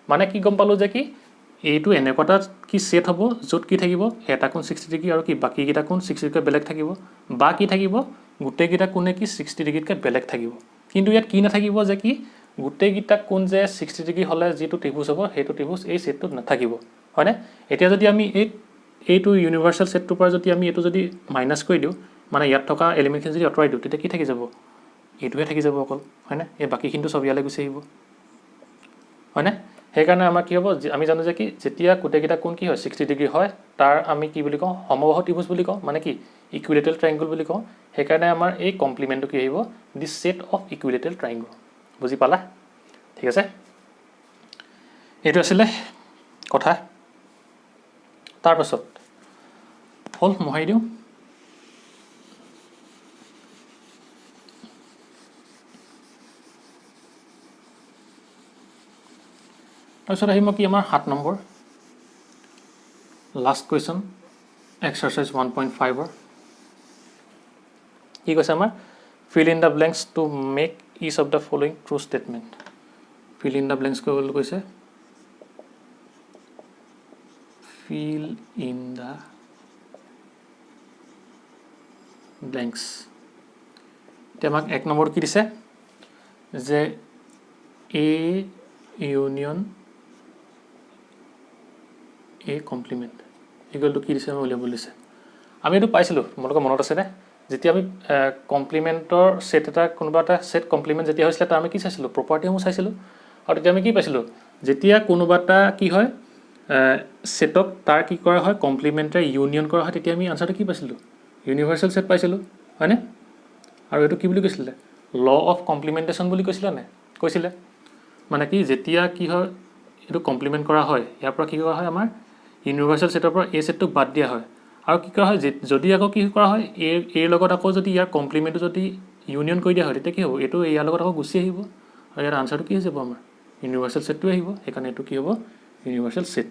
মানে কি গম পালোঁ যে কি এইটো এনেকুৱা এটা কি ছেট হ'ব য'ত কি থাকিব এটা কোণ 60 ডিগ্ৰী আৰু কি বাকীকেইটা কোণ 60 ডিগ্ৰীতকৈ বেলেগ থাকিব বা কি থাকিব গোটেইকেইটা কোণে কি 60 ডিগ্ৰীতকৈ বেলেগ থাকিব কিন্তু ইয়াত কি নাথাকিব যে কি গোটেইকেইটা কোণ যে 60 ডিগ্ৰী হ'লে যিটো ত্ৰিভুজ হ'ব সেইটো ত্ৰিভুজ এই ছেটটোত নাথাকিব হয়নে এতিয়া যদি আমি এইটো ইউনিভাৰ্চেল ছেটটোৰ পৰা যদি আমি এইটো যদি মাইনাছ কৰি দিওঁ মানে ইয়াত থকা এলিমেণ্টখিনি যদি আঁতৰাই দিওঁ তেতিয়া কি থাকি যাব এইটোহে থাকি যাব অকল হয়নে এই বাকীখিনিটো চব ইয়ালৈ গুচি আহিব হয়নে সেইকাৰণে আমাৰ কি হ'ব আমি জানো যে কি যেতিয়া গোটেইকেইটা কোণ কি হয় 60 ডিগ্ৰী হয় তাৰ আমি কি বুলি কওঁ সমবাহু ত্ৰিভুজ বুলি কওঁ মানে কি ইকুইলেটাৰেল ট্ৰাইংগল বুলি কওঁ সেইকাৰণে আমাৰ এই কমপ্লিমেণ্টটো কি আহিব দি ছেট অফ ইকুইলেটাৰেল ট্ৰাইংগল বুজি পালা ঠিক আছে এইটো আছিলে কথা তাৰপাছত হ'ল মোহাৰি দিওঁ তাৰপিছত আহিম কি আমাৰ 7 নম্বৰ লাষ্ট কুৱেশ্যন এক্সাৰচাইজ 1.5 কি কৈছে আমাৰ fill in the blanks to make each of the following true statement fill in the blanks কৰিবলৈ কৈছে ফিল ইন দ্য ব্লেংকছ এতিয়া আমাক 1 নম্বৰ কি দিছে যে এ ইউনিয়ন এ কমপ্লিমেণ্ট ইকুৱেলটো কি দিছে আমি উলিয়াবলৈ দিছে আমি এইটো পাইছিলোঁ তোমালোকৰ মনত আছেনে যেতিয়া আমি কমপ্লিমেণ্টৰ ছেট এটা কোনোবা এটা ছেট কমপ্লিমেণ্ট যেতিয়া হৈছিলে তাৰ আমি কি চাইছিলোঁ প্ৰপাৰ্টিসমূহ চাইছিলোঁ আৰু তেতিয়া আমি কি পাইছিলোঁ যেতিয়া কোনোবা এটা কি হয় ছেটক তাৰ কি কৰা হয় কমপ্লিমেণ্টে ইউনিয়ন কৰা হয় তেতিয়া আমি আনচাৰটো কি পাইছিলোঁ ইউনিভাৰ্চেল ছেট পাইছিলোঁ হয়নে আৰু এইটো কি বুলি কৈছিলে ল অফ কমপ্লিমেণ্টেশ্যন বুলি কৈছিলে মানে কি যেতিয়া কি হয় এইটো কমপ্লিমেণ্ট কৰা হয় ইয়াৰ পৰা কি কৰা হয় আমাৰ ইউনিভাৰ্চেল ছেটৰ পৰা এই ছেটটোক বাদ দিয়া হয় আৰু কি কৰা হয় যদি আকৌ কি কৰা হয় এৰ লগত আকৌ যদি ইয়াৰ কমপ্লিমেণ্টটো যদি ইউনিয়ন কৰি দিয়া হয় তেতিয়া কি হ'ব এইটো ইয়াৰ লগত আকৌ গুচি আহিব আৰু ইয়াৰ আনচাৰটো কি হৈ যাব আমাৰ ইউনিভাৰ্চেল ছেটটোৱে আহিব সেইকাৰণে এইটো কি হ'ব ইউনিভাৰ্চেল ছেট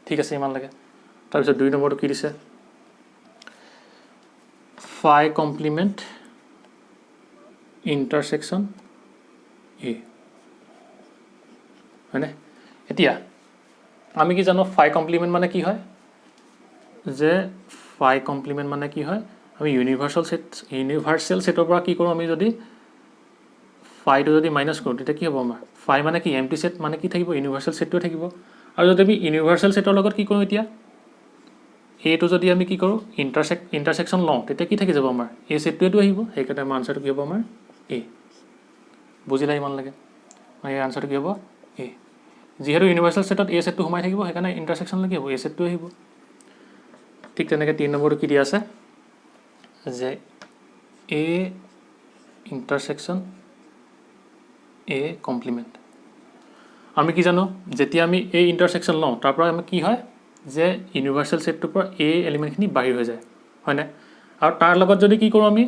ঠিক আছে ইমানলৈকে তাৰপিছত 2 নম্বৰটো কি দিছে phi complement intersection A হয়নে এতিয়া আমি কি জানো phi complement মানে কি হয় যে phi complement মানে কি হয় আমি ইউনিভাৰ্সেল সেটৰ পৰা কি কৰো আমি যদি phi টো যদি মাইনাস কৰো তেতিয়া কি হ'ব আমাৰ phi মানে কি এম্পটি সেট মানে কি থাকিব ইউনিভাৰ্সেল সেটটো থাকিব আৰু যদি আমি ইউনিভাৰ্সেল সেটৰ লগত কি কৰো এতিয়া a টো যদি আমি কি কৰো ইন্টাৰসেকশন লওঁ তেতিয়া কি থাকি যাব আমাৰ a সেটটোটো আহিব সেইকাৰণে আমাৰ আনসাৰটো কি হ'ব আমাৰ a বুজিলা ইমান লাগে এই আনসাৰটো কি হ'ব a যেহেতু ইউনিভাৰ্সেল সেটত a সেটটো সোমাই থাকিব সেইকাৰণে ইন্টাৰসেকশন লাগি হ'ব a সেটটো আহিব ঠিক তেনেকৈ 3 নম্বৰটো কি দিয়া আছে যে a ইন্টাৰসেকশন a কমপ্লিমেন্ট আমি কি জানো যেতিয়া আমি a ইন্টাৰসেকশন লওঁ তাৰ পৰা আমি কি হয় যে ইউনিভাৰ্সেল সেটটোৰ পৰা a এলিমেন্টখিনি বাহিৰ হৈ যায় হয় না আৰু তাৰ লগত যদি কি কৰো আমি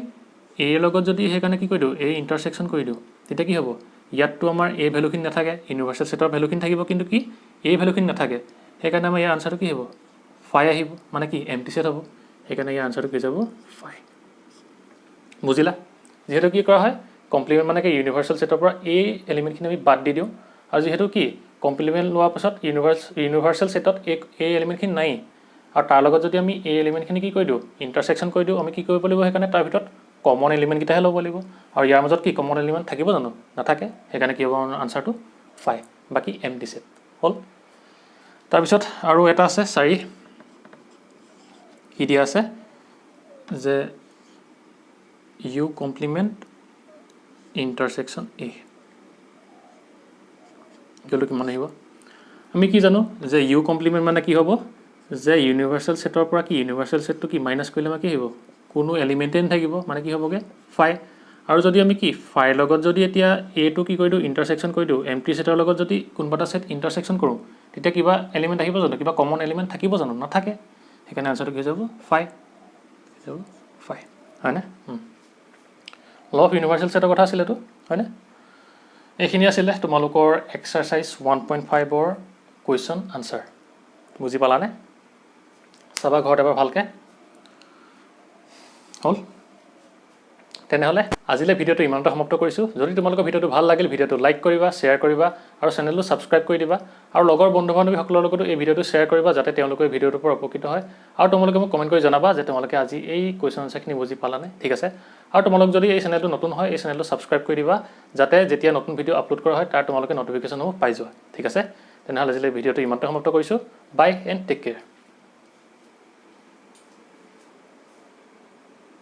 a লগত যদি হেকাৰণে কি কৰি দিও a ইন্টাৰসেকশন কৰি দিও তেতিয়া কি হ'ব ইয়াতটো আমাৰ a ভ্যালুখিনি নাথাকে ইউনিভাৰ্সেল সেটৰ ভ্যালুখিনি থাকিব কিন্তু কি a ভ্যালুখিনি নাথাকে হেকাৰণে আমাৰ ইয়াৰ আনসাৰটো কি হ'ব phi আহিব মানে কি এম্পটি সেট হ'ব হেকাৰণে ইয়াৰ আনসাৰটো কি যাব phi বুজিলা যেহেতু কি কৰা হয় কমপ্লিমেন্ট মানে কি ইউনিভাৰ্সেল সেটৰ পৰা a এলিমেন্টখিনি আমি বাদ দি দিও আৰু যেহেতু কি কমপ্লিমেন্ট লোৱাৰ পাছত ইউনিভাৰ্সেল সেটত a এলিমেন্টখিনি নাই আৰু তাৰ লগত যদি আমি a এলিমেন্টখিনি কি কৰি দিও ইন্টাৰসেকশন কৰি দিও আমি কি কৰিব লাগিব হেকাৰণে তাৰ ভিতৰত কমন এলিমেন্ট কিটাহে ল'ব লাগিব আৰু ইয়াৰ মাজত কি কমন এলিমেন্ট থাকিব জানো নাথাকে হেকাৰণে কি হ'ব আনসাৰটো phi বাকি এম্পটি সেট হল তাৰ পিছত আৰু এটা আছে 4 কি দিয়া আছে যে u complement intersection a গলো কি মানে আহিব আমি কি জানো যে u complement মানে কি হ'ব যে ইউনিভাৰ্সেল সেটৰ পৰা কি ইউনিভাৰ্সেল সেটটো কি মাইনাস কৰিলে মানে কি হ'ব কোনো এলিমেন্টে নাথাকিব মানে কি হ'বগে phi আৰু যদি আমি কি phi লগত যদি এতিয়া a টো কি কৰি দিও ইন্টাৰসেকশন কৰি দিও এম্পটি সেটৰ লগত যদি কোনবাটা সেট ইন্টাৰসেকশন কৰো তেতিয়া কিবা এলিমেন্ট আহিব জানো কিবা কমন এলিমেন্ট থাকিব জানো নাথাকে হেকাৰণে আনসাৰটো কি যাব phi যাব phi হয় না ল অফ ইউনিভাৰ্সেল সেটৰ কথা আছিল তো হয় না এইখিনি আছিল তোমালোকৰ এক্সাৰসাইজ 1.5 ৰ কোৱেশ্চন আনসাৰ বুজি পালানে সবা ঘৰত এবাৰ ভালকে হল তেনেহলে আজিলে ভিডিওটো ইমানটা সমাপ্ত কৰিছো যদি তোমালোকৰ ভিডিওটো ভাল লাগিল ভিডিওটো লাইক কৰিবা শেয়াৰ কৰিবা আৰু চেনেলটো সাবস্ক্ৰাইব কৰি দিবা আৰু লগৰ বন্ধু-বান্ধৱী সকলৰ লগতো এই ভিডিওটো শেয়াৰ কৰিবা যাতে তেওঁলোকে ভিডিওটোৰ পৰা উপকৃত হয় আৰু তোমালোকে মোক কমেন্ট কৰি জনাবা যে তোমালোকে আজি এই কোৱেশ্চন আনসাৰখিনি বুজি পালানে ঠিক আছে আৰু তোমালোক যদি এই চেনেলটো নতুন হয় এই চেনেলটো সাবস্ক্ৰাইব কৰি দিবা যাতে যেতিয়া নতুন ভিডিও আপলোড কৰা হয় তাৰ তোমালোকে নটিফিকেশন পাই যোৱা ঠিক আছে তেনেহলে আজিলে ভিডিওটো ইমানটা সমাপ্ত কৰিছো বাই এণ্ড টেক কেয়াৰ